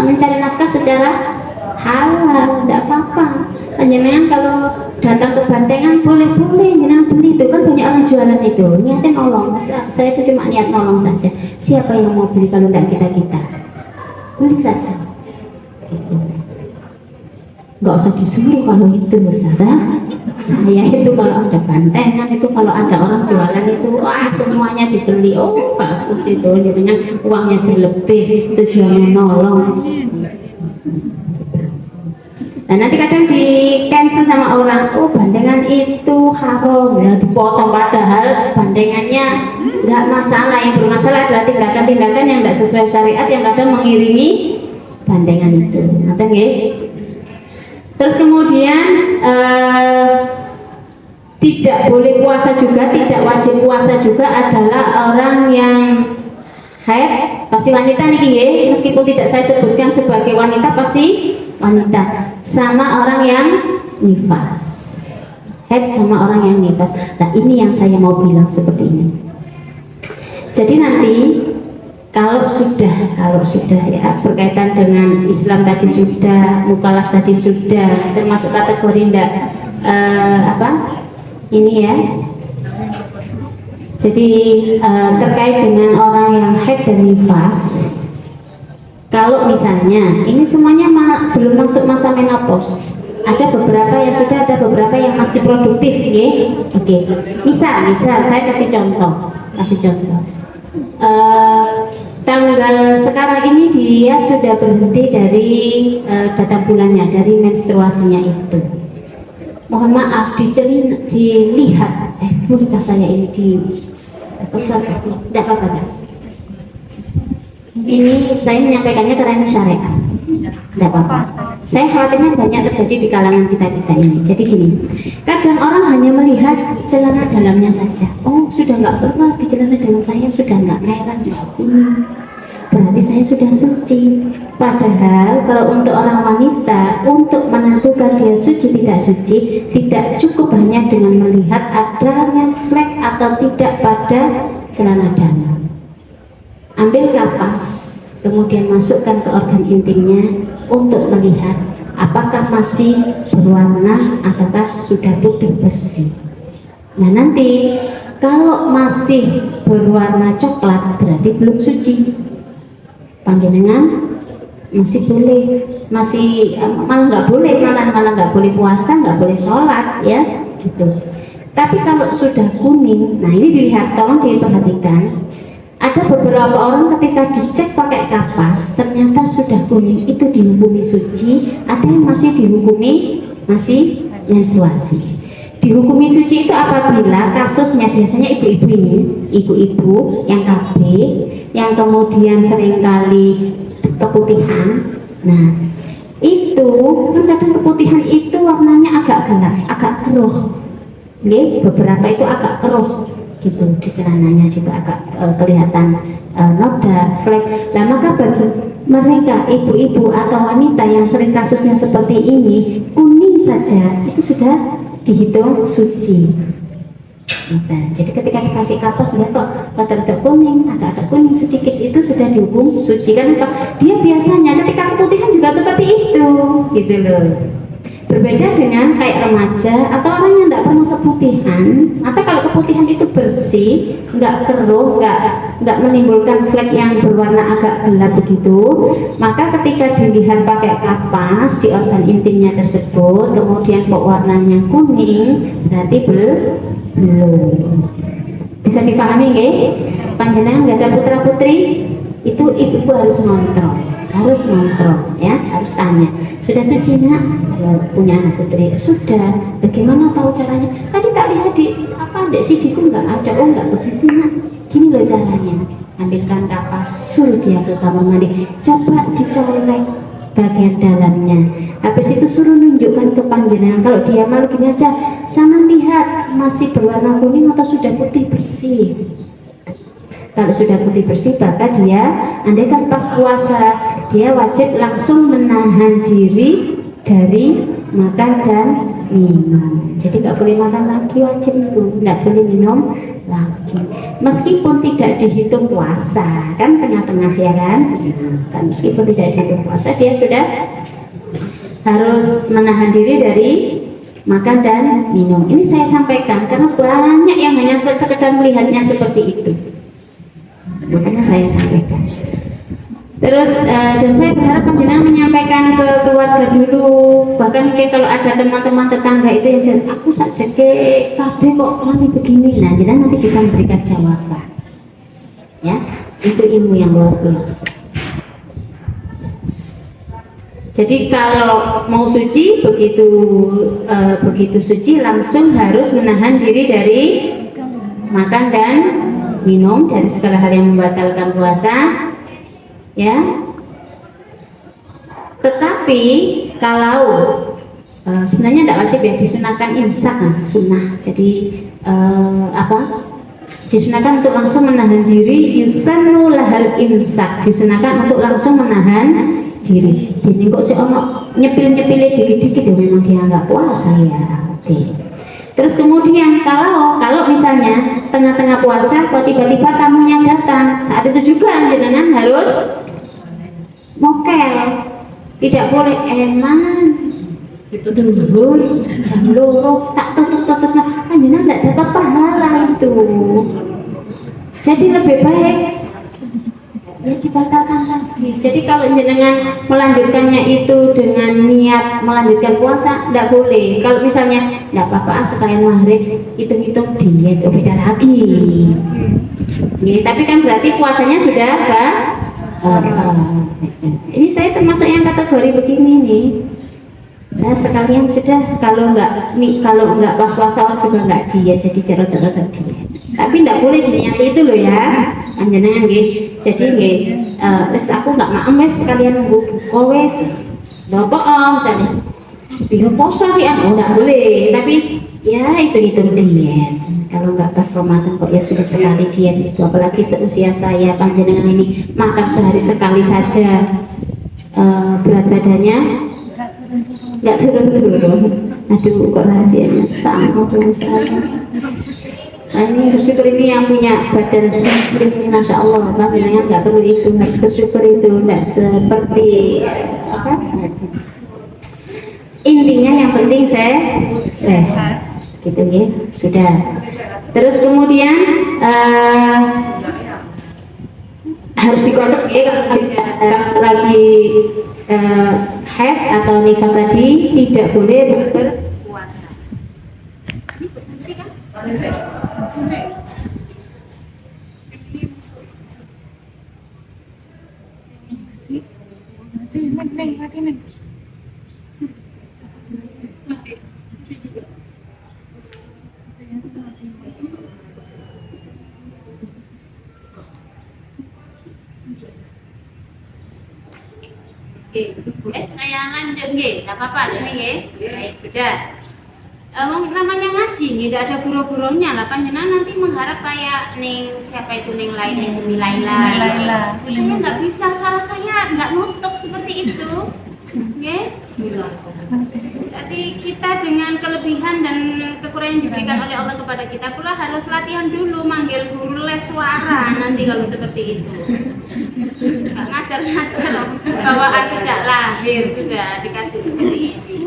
mencari nafkah secara halal, tidak apa-apa. Jenengan kalau datang ke bantengan boleh-boleh jenengan beli, itu kan banyak orang jualan itu niatnya nolong. Saya itu cuma niat nolong saja. Siapa yang mau beli kalau tidak kita beli saja gitu. Nggak usah disuruh kalau itu Ustazah. Saya itu kalau ada bantengan itu, kalau ada orang jualan itu, wah semuanya dibeli. Oh bagus itu, jenengan uangnya dilebih, tujuannya nolong. Nah nanti kadang di cancel sama orang, oh bandengan itu haram, ya dipotong, padahal bandengannya nggak masalah. Yang bermasalah adalah tindakan-tindakan yang tidak sesuai syariat yang kadang mengiringi bandengan itu. Nanti nggih. Terus kemudian tidak boleh puasa juga, tidak wajib puasa juga adalah orang yang haid, pasti wanita nih nggih, meskipun tidak saya sebutkan sebagai wanita, pasti wanita, sama orang yang nifas, haid sama orang yang nifas. Nah ini yang saya mau bilang seperti ini. Jadi nanti kalau sudah ya berkaitan dengan Islam tadi sudah, mukallaf tadi sudah, termasuk kategori ndak ini ya. Jadi terkait dengan orang yang haid dan nifas, kalau misalnya ini semuanya belum masuk masa menopause, ada beberapa yang sudah, ada beberapa yang masih produktif ya. Oke. Misal saya kasih contoh. Tanggal sekarang ini dia sudah berhenti dari datang bulannya, dari menstruasinya itu. Mohon maaf, dilihat, muridkah saya ini tidak apa-apa kan? Ini saya menyampaikannya karena syariat, tidak apa-apa. Saya khawatirnya banyak terjadi di kalangan kita ini. Jadi gini, kadang orang hanya melihat celana dalamnya saja. Oh sudah nggak keluar di celana dalam saya, sudah nggak merah, nggak kuning, berarti saya sudah suci. Padahal kalau untuk orang wanita, untuk menentukan dia suci tidak suci, tidak cukup hanya dengan melihat adanya flek atau tidak pada celana dalam. Ambil kapas, kemudian masukkan ke organ intimnya untuk melihat apakah masih berwarna ataukah sudah putih bersih. Nah nanti kalau masih berwarna coklat berarti belum suci. Panjenengan masih boleh, malah nggak boleh, malah nggak boleh puasa, nggak boleh sholat ya gitu. Tapi kalau sudah kuning, nah ini dilihat, tolong diperhatikan. Ada beberapa orang ketika dicek pakai kapas ternyata sudah kuning, itu dihukumi suci. Ada yang masih dihukumi masih menstruasi. Dihukumi suci itu apabila kasusnya biasanya ibu-ibu ini, ibu-ibu yang KB, yang kemudian seringkali keputihan. Nah itu kan kadang keputihan itu warnanya agak gelap, agak keruh. Beberapa itu agak keruh gitu, di celananya juga agak kelihatan noda, flek. Nah maka bagi mereka ibu-ibu atau wanita yang sering kasusnya seperti ini, kuning saja itu sudah dihitung suci. Nah, jadi ketika dikasih kapas lihat kok rada-rada kuning, agak-agak kuning sedikit, itu sudah dihukum suci. Karena dia biasanya ketika keputihan juga seperti itu gitu loh. Berbeda dengan kayak remaja atau orang yang tidak pernah keputihan, atau kalau keputihan itu bersih, nggak keruh, nggak menimbulkan flek yang berwarna agak gelap begitu, maka ketika dilihat pakai kapas di organ intimnya tersebut, kemudian kok warnanya kuning, berarti Belum. Bisa dipahami nggih? Panjenengan nggak ada putra putri, itu ibu-ibu harus ngontrol, ya, harus tanya. Sudah suci nak? Kalau punya anak putri, sudah. Bagaimana tahu caranya? Tadi tak lihat di di CD-ku nggak ada. Oh nggak begitu nak. Gini loh caranya. Ambilkan kapas, suruh dia ke kamar mandi, coba dicolek bagian dalamnya. Habis itu suruh nunjukkan ke panjenengan. Kalau dia malu gini aja, sama lihat masih berwarna kuning atau sudah putih bersih. Kalau sudah putih bersih, maka dia, andai kan pas puasa, dia wajib langsung menahan diri dari makan dan minum. Jadi nggak boleh makan lagi, wajib itu, nggak boleh minum lagi. Meskipun tidak dihitung puasa, kan tengah-tengah ya kan? Kan meskipun tidak dihitung puasa, dia sudah harus menahan diri dari makan dan minum. Ini saya sampaikan karena banyak yang hanya sekedar melihatnya seperti itu. Makanya saya sampaikan. Terus dan saya berharap panjenengan menyampaikan ke keluarga dulu, bahkan mungkin kalau ada teman-teman tetangga itu yang bilang aku saja ke KB kok mami begini, nah jenengan nanti bisa memberikan jawaban. Ya, itu ilmu yang luar biasa. Jadi kalau mau suci begitu suci langsung harus menahan diri dari makan dan minum, dari segala hal yang membatalkan puasa, ya. Tetapi kalau sebenarnya tidak wajib ya, disunahkan imsak, sunnah. Jadi disunahkan untuk langsung menahan diri, yusannu lahal imsak, disunahkan untuk langsung menahan diri. Ini kok sih ono nyepil-nyepil dikit-dikit ya, memang dia nggak puasa ya. Oke. Terus kemudian kalau misalnya tengah-tengah puasa kok tiba-tiba tamunya datang, saat itu juga jenengan harus mokel, tidak boleh eman duhur jam loro tak tutup nah, jenengan tidak dapat pahala itu. Jadi lebih baik ya dibatalkan tadi. Jadi kalau jenengan melanjutkannya itu dengan niat melanjutkan puasa, tidak boleh. Kalau misalnya tidak apa-apa sekalian maghrib hitung-hitung diet, beda lagi. Gini, tapi kan berarti puasanya sudah ini saya termasuk yang kategori begini nih. Nah, sekalian sudah kalau nggak pas puasa juga nggak diet, jadi jarang-jarang diet. Tapi tidak boleh diniati itu loh ya, panjenengan nggih. Jadi nggih, aku nggak maem wes sekalian buka wes. Nggak apa misalnya, biar puasa sih nggak boleh. Tapi ya itu diet. Kalau nggak pas Ramadan kok ya sulit sekali diet itu. Apalagi seusia saya, panjenengan ini makan sehari sekali saja, berat badannya nggak turun. Aduh kok rahasianya sama dengan saya. Nah, ini bersyukur ini yang punya badan slim ini, masya Allah. Panjenengan nggak perlu itu, harus bersyukur itu, nggak seperti intinya yang penting sehat gitu ya, sudah. Terus kemudian harus dikontrol ya, kalau lagi haid atau nifas tadi tidak boleh berpuasa. Saya lanjut nggih, nggak apa-apa ini nggih. Baik, sudah. Namanya ngaji nggih, tidak ada guru-gurunya lah. Panjenengan nanti mengharap kayak siapa itu Umi Laila. Saya nggak bisa, suara saya nggak nutup seperti itu. Nggih. Jadi kita dengan kelebihan dan kekurangan yang diberikan oleh Allah kepada kita pula harus latihan dulu manggil guru les suara nanti kalau seperti itu. Ngajar-ngajar bawaan sejak lahir sudah dikasih seperti ini.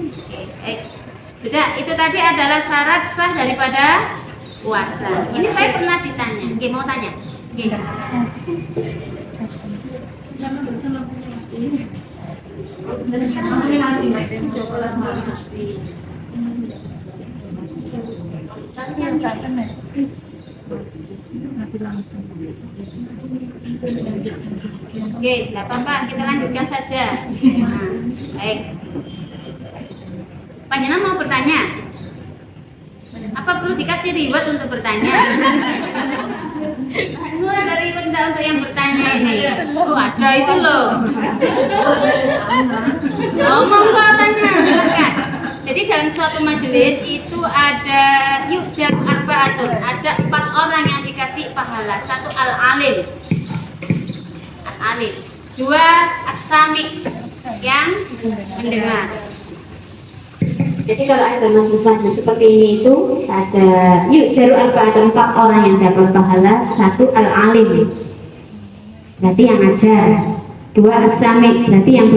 Sudah, itu tadi adalah syarat sah daripada puasa. Ini saya pernah ditanya. Oke, mau tanya? Oke. Yang tak benar. Mati lampu. Oke, nggak apa-apa, kita lanjutkan saja. Nah, baik. Panjenengan mau bertanya? Apa perlu dikasih reward untuk bertanya? Lu ada reward enggak untuk yang bertanya ini? Oh, ada itu loh. Ngomong kok tanya, silakan. Jadi dalam suatu majelis itu ada yujad arba'atun, ada 4 orang yang dikasih pahala. 1 al-alim, al-alim. 2 as-sami, yang mendengar. Jadi kalau ada majelis-majelis seperti ini itu ada yujad arba'atun, 4 orang yang dapat pahala. 1 al-alim, berarti yang ngajar. 2 as-sami, berarti yang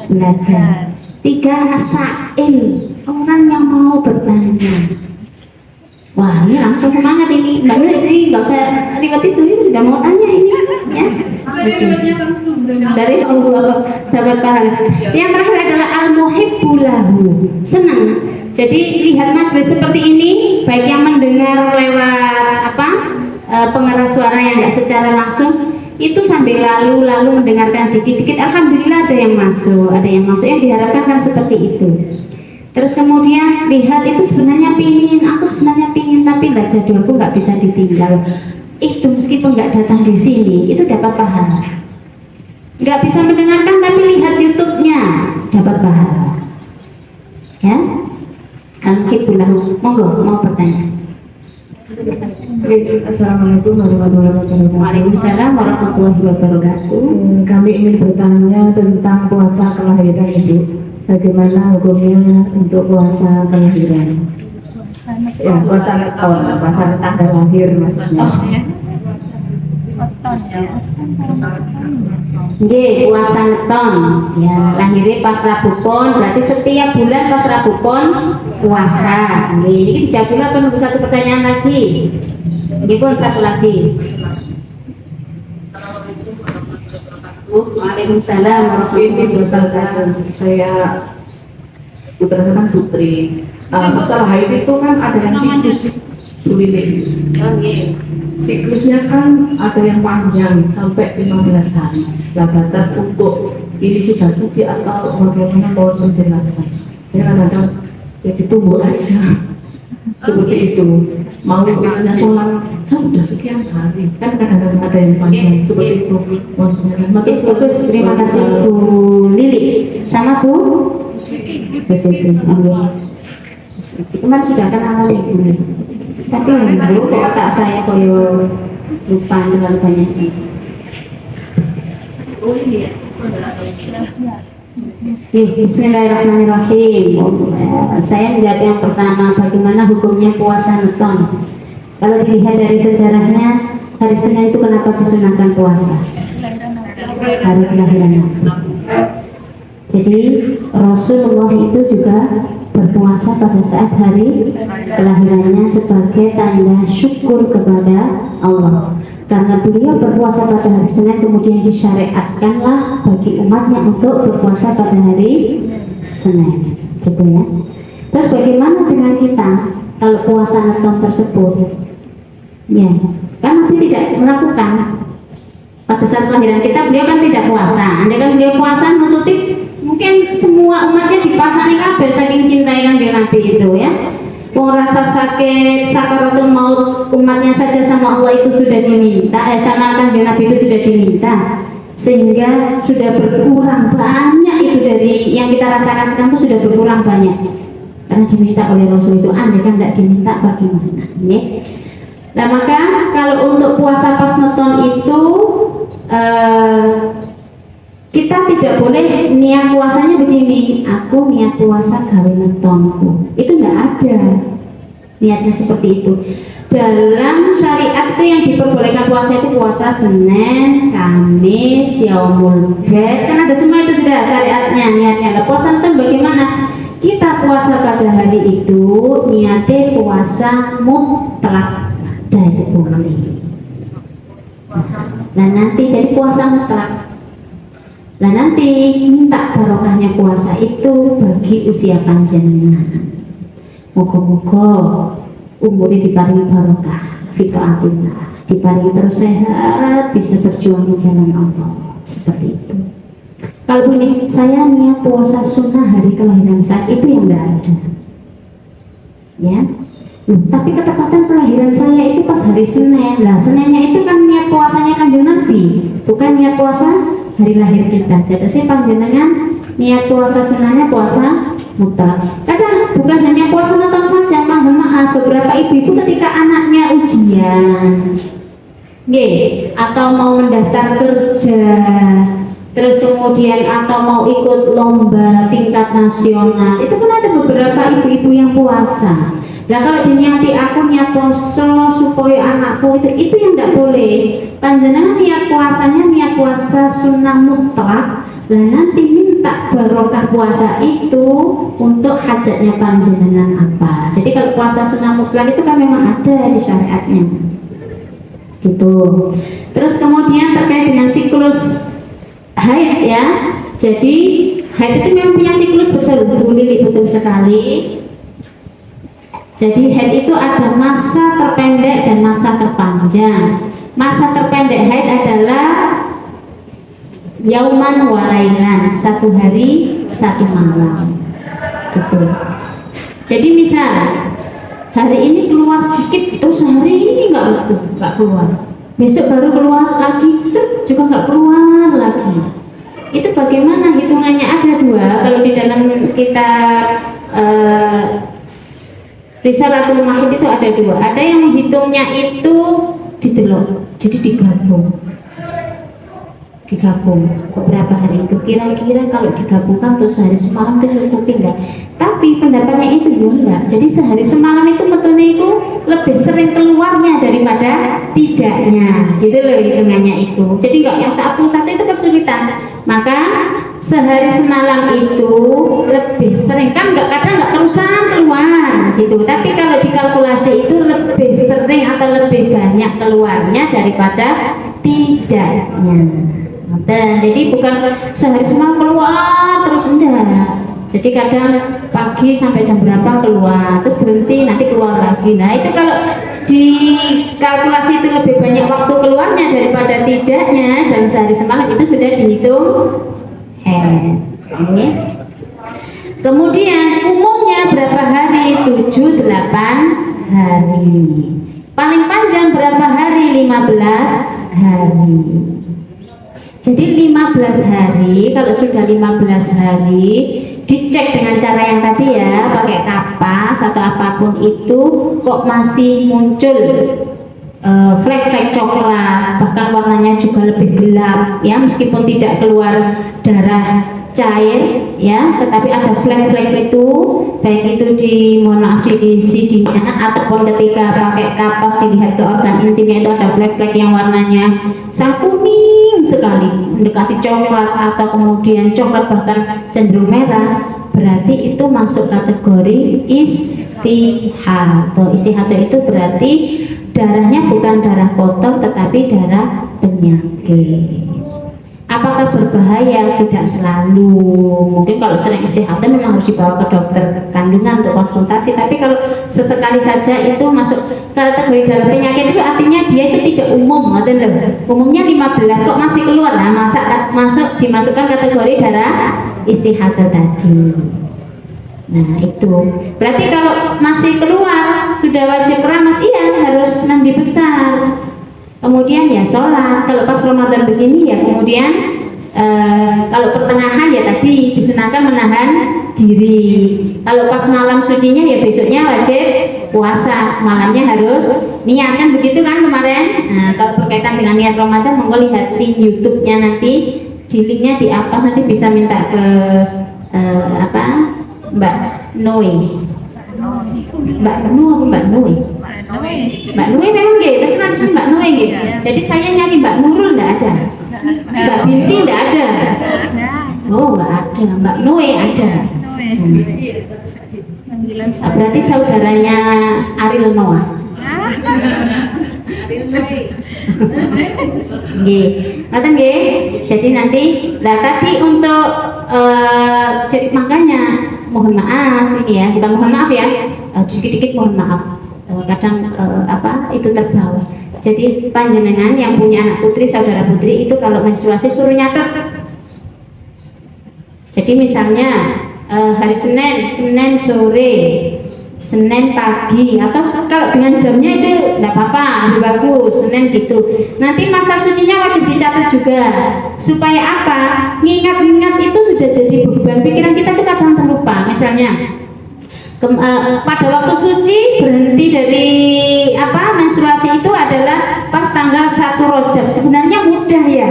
belajar. 3 as-sa'il, orang yang mau bertanya. Wah, ini langsung semangat ini. Mbak Nur ini nggak usah ribet itu, ini sudah mau tanya ini, ya. Dari Allah dapat pahala. Yang terakhir adalah al-muhibbu lahu, senang. Jadi lihat majelis seperti ini, baik yang mendengar lewat pengeras suara yang nggak secara langsung, itu sambil lalu mendengarkan dikit-dikit, alhamdulillah ada yang masuk, yang diharapkan kan seperti itu. Terus kemudian lihat itu sebenarnya aku sebenarnya pingin, tapi lah jadwalku nggak bisa ditinggal. Itu meskipun nggak datang di sini, itu dapat pahala. Nggak bisa mendengarkan tapi lihat YouTube-nya, dapat pahala. Ya, alhamdulillah. Monggo mau bertanya. Assalamualaikum warahmatullahi wabarakatuh. Waalaikumsalam warahmatullahi wabarakatuh. Kami ingin bertanya tentang puasa kelahiran Ibu. Bagaimana hukumnya untuk puasa kelahiran? Ya, puasa tanggal lahir maksudnya. Oh, Weton ya. nggih, puasa neton. Ya, lahirnya pas Rabu Pon, berarti setiap bulan pas Rabu Pon puasa. Nggih, ini dijawab dulu apa nunggu satu pertanyaan lagi? Nggih pun satu lagi. Waalaikumsalam warahmatullahi wabarakatuh. Saya berdasarkan Putri. Masalah haid itu kan ada yang siklus, Bu Lili. Oh, nggih. Siklusnya kan ada yang panjang sampai 15 hari. Nah, batas untuk ini sudah suci atau bagaimana mohon penjelasan. Saya kadang-kadang ya ditunggu aja seperti itu. Mau misalnya sholat, saya sudah sekian hari. Kan kadang-kadang ada yang panjang seperti itu. Mohon penjelasan. Bagus, terima kasih Bu Lili. Sama Bu Siti. Kemarin sudah kan awal Ibu Lili. Tapi Bu, kok otak saya koyo lupa terlalu banyak ini. Oh ini ya. Bismillahirrahmanirrahim. Saya menjawab yang pertama, bagaimana hukumnya puasa neton? Kalau dilihat dari sejarahnya, hari Senin itu kenapa disunahkan puasa? Hari kelahiran Nabi. Jadi Rasulullah itu juga berpuasa pada saat hari kelahirannya sebagai tanda syukur kepada Allah. Karena beliau berpuasa pada hari Senin, kemudian disyariatkanlah bagi umatnya untuk berpuasa pada hari Senin, gitu ya. Terus bagaimana dengan kita kalau puasa neton tersebut? Ya, kan Nabi tidak melakukan pada saat kelahiran kita, beliau kan tidak puasa. Andai kan beliau puasa menutup, mungkin semua umatnya dipasani kabeh saking cintai Kanjeng Nabi itu ya. Wong rasa sakit sakaratul maut umatnya saja sama Allah itu sudah diminta, sama Kanjeng Nabi itu sudah diminta, sehingga sudah berkurang banyak itu dari yang kita rasakan sekarang itu sudah berkurang banyak karena diminta oleh Rasul itu. Andai kan tidak diminta bagaimana? Ya. Nah maka kalau untuk puasa pas neton itu kita tidak boleh niat puasanya begini, aku niat puasa gawe netonku, itu enggak ada niatnya seperti itu. Dalam syariat itu yang diperbolehkan puasa itu puasa Senin, Kamis, Yaumul Bid, kan ada semua itu sudah syariatnya, niatnya. Nah, puasa neton bagaimana? Kita puasa pada hari itu niatnya puasa mutlak dari boleh. Nah nanti jadi puasa mutlak. Nah nanti minta barokahnya puasa itu bagi usia panjenengan. Moga-moga umurnya diparingi barokah, fitaatillah, diparingi terus sehat, bisa berjuang di jalan Allah, seperti itu. Kalau begini, saya niat puasa sunnah hari kelahiran saya, itu yang enggak ada. Ya, tapi ketepatan kelahiran saya itu pas hari Senin. Lah, Seninnya itu kan niat puasanya Kanjeng Nabi, bukan niat puasa hari lahir kita. Jadi saya panjenengan niat puasa sunnahnya puasa mutlak. Kadang bukan hanya puasa Natal saja, mohon maaf, beberapa ibu-ibu ketika anaknya ujian, atau mau mendaftar kerja, terus kemudian atau mau ikut lomba tingkat nasional, itu kan ada beberapa ibu-ibu yang puasa. Nah, kalau diniati aku niat poso supaya anakku itu yang tidak boleh. Panjenengan niat puasanya niat puasa sunnah mutlak. Lah nanti minta barokah puasa itu untuk hajatnya panjenengan apa. Jadi kalau puasa sunnah mutlak itu kan memang ada di syariatnya. Gitu. Terus kemudian terkait dengan siklus haid ya, jadi haid itu memang punya siklus, betul Bu Lili, betul sekali. Jadi haid itu ada masa terpendek dan masa terpanjang. Masa terpendek haid adalah yauman walailan, 1 hari 1 malam, gitu. Jadi misal hari ini keluar sedikit, terus hari ini nggak keluar. Besok baru keluar lagi, juga nggak keluar lagi. Itu bagaimana hitungannya? Ada 2. Kalau di dalam kita Risalatul Mahid itu ada 2. Ada yang menghitungnya itu didelok, jadi digabung beberapa hari itu. Kira-kira kalau digabungkan terus sehari semalam itu cukup enggak? Tapi pendapatnya itu ya enggak. Jadi sehari semalam itu betulnya itu lebih sering keluarnya daripada tidaknya, gitu loh hitungannya itu. Jadi enggak yang satu-satu itu kesulitan. Maka sehari semalam itu lebih sering, kan kadang enggak terusan keluar gitu. Tapi kalau dikalkulasi itu lebih sering atau lebih banyak keluarnya daripada tidaknya. Dan jadi bukan sehari semalam keluar terus, enggak. Jadi kadang pagi sampai jam berapa keluar, terus berhenti, nanti keluar lagi. Nah itu kalau dikalkulasi itu lebih banyak waktu keluarnya daripada tidaknya, dan sehari semalam itu sudah dihitung haid. Kemudian umumnya berapa hari? 7-8 hari. Paling panjang berapa hari? 15 hari. Jadi 15 hari, kalau sudah 15 hari dicek dengan cara yang tadi ya, pakai kapas atau apapun itu, kok masih muncul flek-flek coklat, bahkan warnanya juga lebih gelap ya, meskipun tidak keluar darah cair ya, tetapi ada flek-flek itu, baik itu mohon maaf di CD-nya ataupun ketika pakai kapas dilihat ke organ intimnya, itu ada flek-flek yang warnanya sangat kuning sekali, mendekati coklat atau kemudian coklat bahkan cenderung merah, berarti itu masuk kategori istihadah. Istihadah itu berarti darahnya bukan darah kotor tetapi darah penyakit. Apakah berbahaya? Tidak selalu. Mungkin kalau sering istihadah memang harus dibawa ke dokter kandungan untuk konsultasi. Tapi kalau sesekali saja itu masuk kategori darah penyakit, itu artinya dia itu tidak umum, atau loh. Umumnya 15 kok masih keluar. Nah, masuk dimasukkan kategori darah istihadah tadi. Nah itu berarti kalau masih keluar sudah wajib keramas, iya harus mandi besar. Kemudian ya sholat, kalau pas Ramadan begini ya kemudian kalau pertengahan ya tadi disunahkan menahan diri. Kalau pas malam sucinya ya besoknya wajib puasa, malamnya harus niat, kan begitu kan kemarin. Nah kalau berkaitan dengan niat Ramadan, monggo lihat di YouTube-nya nanti, di linknya di apa, nanti bisa minta ke Mbak Noi. Mbak Nu apa Mbak Noi? Mbak Nui memang gitu, tapi nanti Mbak Nui gitu. Jadi saya nyari Mbak Nurul enggak ada, Mbak Binti enggak ada. Oh enggak ada, Mbak Nui ada. Berarti saudaranya Ariel Noah. Jadi nanti, lah tadi untuk jadi makanya mohon maaf ini ya, bukan mohon maaf ya, dikit-dikit mohon maaf. kadang itu terbawa. Jadi panjenengan yang punya anak putri, saudara putri itu kalau menstruasi suruh nyatet. Jadi misalnya hari Senin sore, Senin pagi, atau kalau dengan jamnya itu enggak apa-apa, lebih bagus, Senin gitu. Nanti masa sucinya wajib dicatat juga. Supaya apa? Ngingat-ngingat itu sudah jadi beban pikiran kita tuh kadang terlupa. Misalnya pada waktu suci berhenti dari menstruasi itu adalah pas tanggal 1 Rajab. Sebenarnya mudah ya,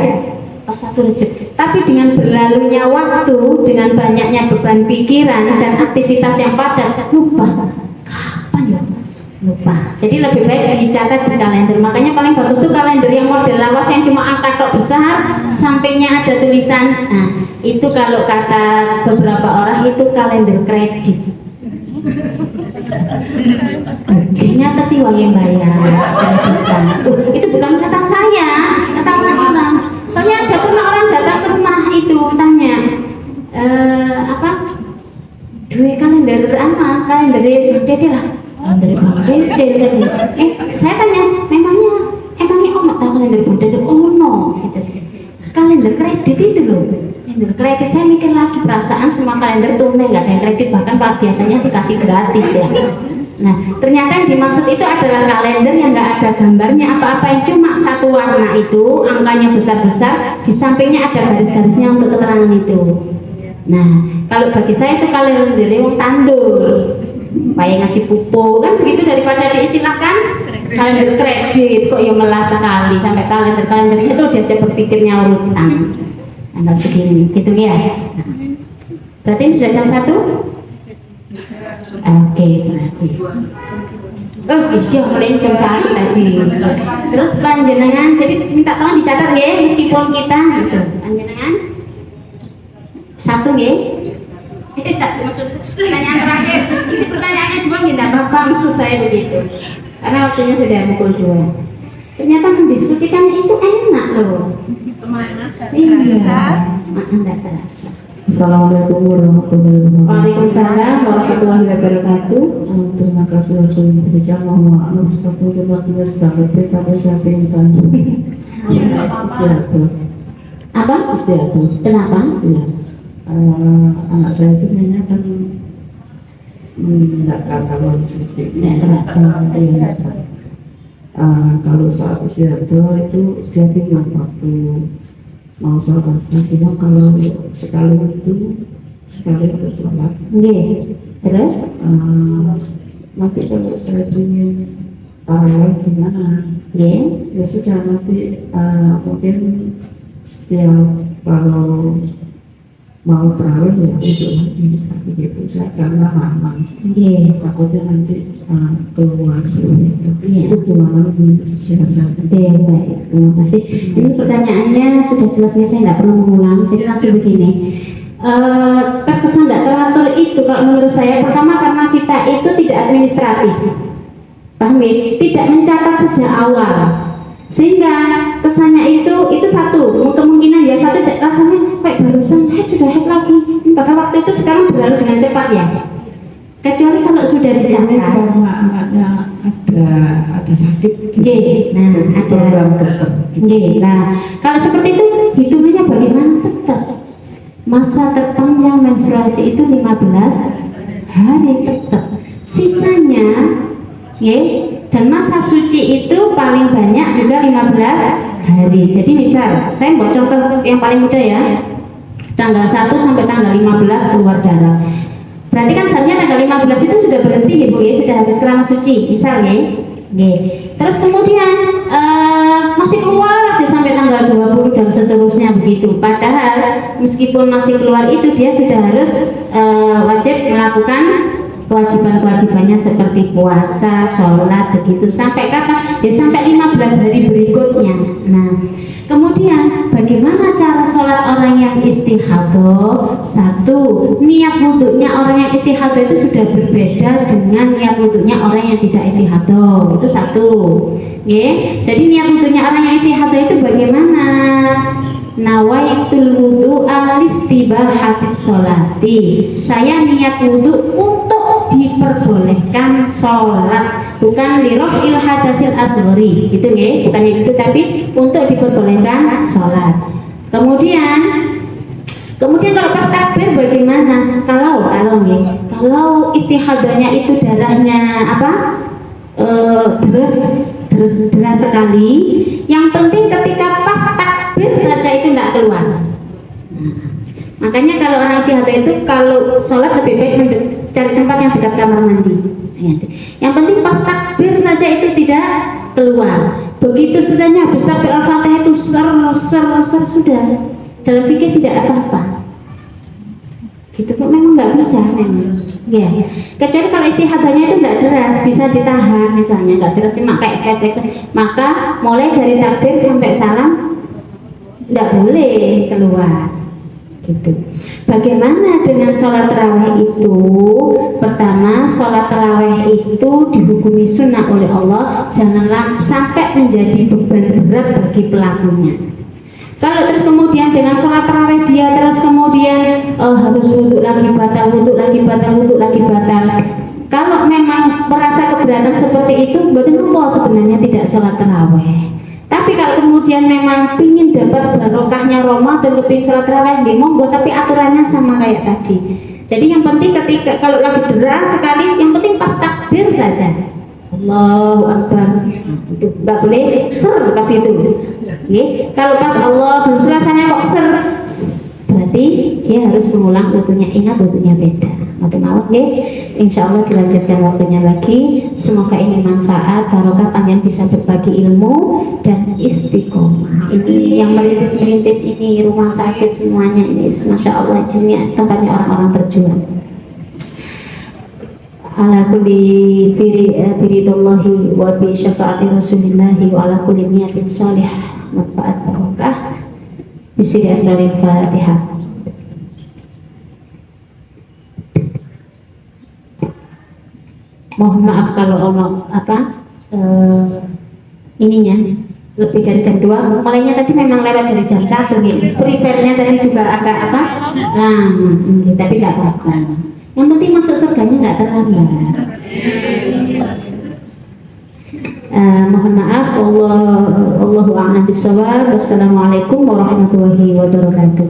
pas 1 Rajab. Tapi dengan berlalunya waktu, dengan banyaknya beban pikiran dan aktivitas yang padat, lupa. Kapan ya? Lupa. Jadi lebih baik dicatat di kalender. Makanya paling bagus tuh kalender yang model lawas yang cuma angka tok besar, sampingnya ada tulisan. Nah, itu kalau kata beberapa orang itu kalender kredit. Kayaknya tadi yang bayar pendidikan. Itu bukan kata saya, kata orang-orang. Soalnya ada pernah orang datang ke rumah itu tanya, dua kalender kalender Dede lah, kalender Bang Dede. Saya tanya, emangnya ono tak kalender Bang Dede? Oh no, gitu. Kalender kredit itu loh. Kalender kredit, saya mikir lagi, perasaan semua kalender tunai, nggak ada yang kredit, bahkan biasanya dikasih gratis ya. Nah, ternyata yang dimaksud itu adalah kalender yang nggak ada gambarnya apa-apa, yang cuma satu warna itu, angkanya besar-besar, di sampingnya ada garis-garisnya untuk keterangan itu. Nah, kalau bagi saya itu kalender wong tandur, kayak ngasih pupuk kan begitu, daripada diistilahkan kalender kredit, kok ya melas sekali sampai kalendernya itu diajak berpikirnya urutan. Tanggal segini, gitu ya. Berarti sudah jam 1? Oke, berarti. Iya, mulai jam 1 tadi. Terus panjenengan, jadi minta tolong dicatat ya, meskipun kita gitu. Panjenengan 1 ya. Satu maksud pertanyaan terakhir. Isi pertanyaannya 2 tidak apa-apa, maksud saya begitu. Karena waktunya sudah pukul 2. Ternyata mendiskusikan itu enak loh. Iya, enggak terasa. Assalamualaikum warahmatullahi wabarakatuh. Waalaikumsalam warahmatullahi wabarakatuh. Terima kasih waktu yang berbicara. Mohon maaf seperti waktunya sudah lebih, tapi saya ingin tanya. Istiatur. Apa? Istiatur. Kenapa? Iya. Anak saya itu mainnya kan nggak teratur seperti itu. Nggak teratur. Iya. Kalau saat istiatur itu dia bingung waktu mau sholat. Saya bilang kalau sekali itu sholat. Nggih. Terus? Nanti kalau saya ingin tarawih gimana? Nggih. Ya sudah, nanti mungkin setiap kalau mau tarawih ya itu lagi, tapi gitu saya karena lama. Nggih. Takutnya nanti keluar seperti itu. Iya. Itu gimana nih siapa? Oke, baik. Terima kasih. Ini pertanyaannya sudah jelas nih, saya nggak perlu mengulang. Jadi langsung begini. Terkesan tidak teratur itu kalau menurut saya, pertama karena kita itu tidak administratif, paham ya? Tidak mencatat sejak awal, sehingga kesannya itu satu kemungkinan ya, satu rasanya kayak barusan sudah head lagi, pada waktu itu sekarang berlalu dengan cepat ya. Kecuali kalau sudah dicatat. Karena anaknya ada sakit. Oke, nah ada. Oke, nah kalau seperti itu hitungannya bagaimana? Tetap masa terpanjang menstruasi itu 15 hari tetap. Sisanya, ya, dan masa suci itu paling banyak juga 15 hari. Jadi misal, saya buat contoh yang paling mudah ya, tanggal 1 sampai tanggal 15 keluar darah. Berarti kan seharusnya tanggal 15 itu sudah berhenti nih Bu ya, sudah habis kerama suci, misal ya. Terus kemudian masih keluar aja sampai tanggal 20 dan seterusnya begitu. Padahal meskipun masih keluar itu dia sudah harus wajib melakukan kewajiban-kewajibannya seperti puasa, sholat begitu. Sampai kapan? Ya sampai 15 hari berikutnya. Nah, kemudian bagaimana cara sholat orang yang istihadah? Satu, niat wudhunya orang yang istihadah itu sudah berbeda dengan niat wudhunya orang yang tidak istihadah. Itu satu. Jadi niat wudhunya orang yang istihadah itu bagaimana? Nawaitul wudu'a listibahatis sholati. Saya niat wudhu untuk diperbolehkan sholat, bukan lirafil hadasil asghari gitu ya, bukan yang itu, tapi untuk diperbolehkan sholat. Kemudian kalau pas takbir bagaimana? Kalau istihadahnya itu darahnya deras sekali, yang penting ketika pas takbir saja itu tidak keluar. Makanya kalau orang istihadah itu kalau sholat lebih baik cari tempat yang dekat kamar mandi. Yang penting pas takbir saja itu tidak keluar. Begitu sudahnya habis takbir al-fatihah itu ser sudah. Dalam fikih tidak apa-apa. Gitu kok, memang nggak bisa memang. Ya. Kecuali kalau istihadahnya itu tidak deras, bisa ditahan misalnya, nggak deras cuma kayak maka mulai dari takbir sampai salam tidak boleh keluar. Gitu. Bagaimana dengan sholat tarawih itu? Pertama, sholat tarawih itu dihukumi sunnah oleh Allah, janganlah sampai menjadi beban berat bagi pelakunya. Kalau terus kemudian dengan sholat tarawih dia terus kemudian harus wudhu lagi batal, wudhu lagi batal, wudhu lagi batal. Kalau memang merasa keberatan seperti itu, berarti apa sebenarnya tidak sholat tarawih. Tapi kalau kemudian memang ingin dapat barokahnya Ramadan, kepingin sholat tarawih, nggih monggo, tapi aturannya sama kayak tadi. Jadi yang penting ketika kalau lagi deras sekali, yang penting pas takbir saja. Allahu Akbar. Itu nggak boleh ser pas itu. Nggih. Kalau pas Allah belum rasanya kok ser, berarti dia harus mengulang wudunya. Ingat wudunya beda. Matur mawon nggih. Insyaallah dilanjutkan waktunya lagi. Semoga ini manfaat, barokah, panjang bisa berbagi ilmu dan istiqomah. Ini yang merintis ini rumah sakit semuanya ini, masya Allah, di sini tempatnya orang-orang berjuang. Ala kulli biridallahi wa bi syafaati rasulillahi wa ala kulli niyatin sholih manfaat barokah. Bismillah asraril Fatihah. Mohon maaf kalau ininya lebih dari jam 2, mulainya tadi memang lewat dari jam 1 nih. Prepare-nya tadi juga agak lama, tapi tidak apa-apa. Yang penting masuk surganya nggak terlambat. Mohon maaf, Allahu a'lam bishawab. Wassalamualaikum warahmatullahi wabarakatuh.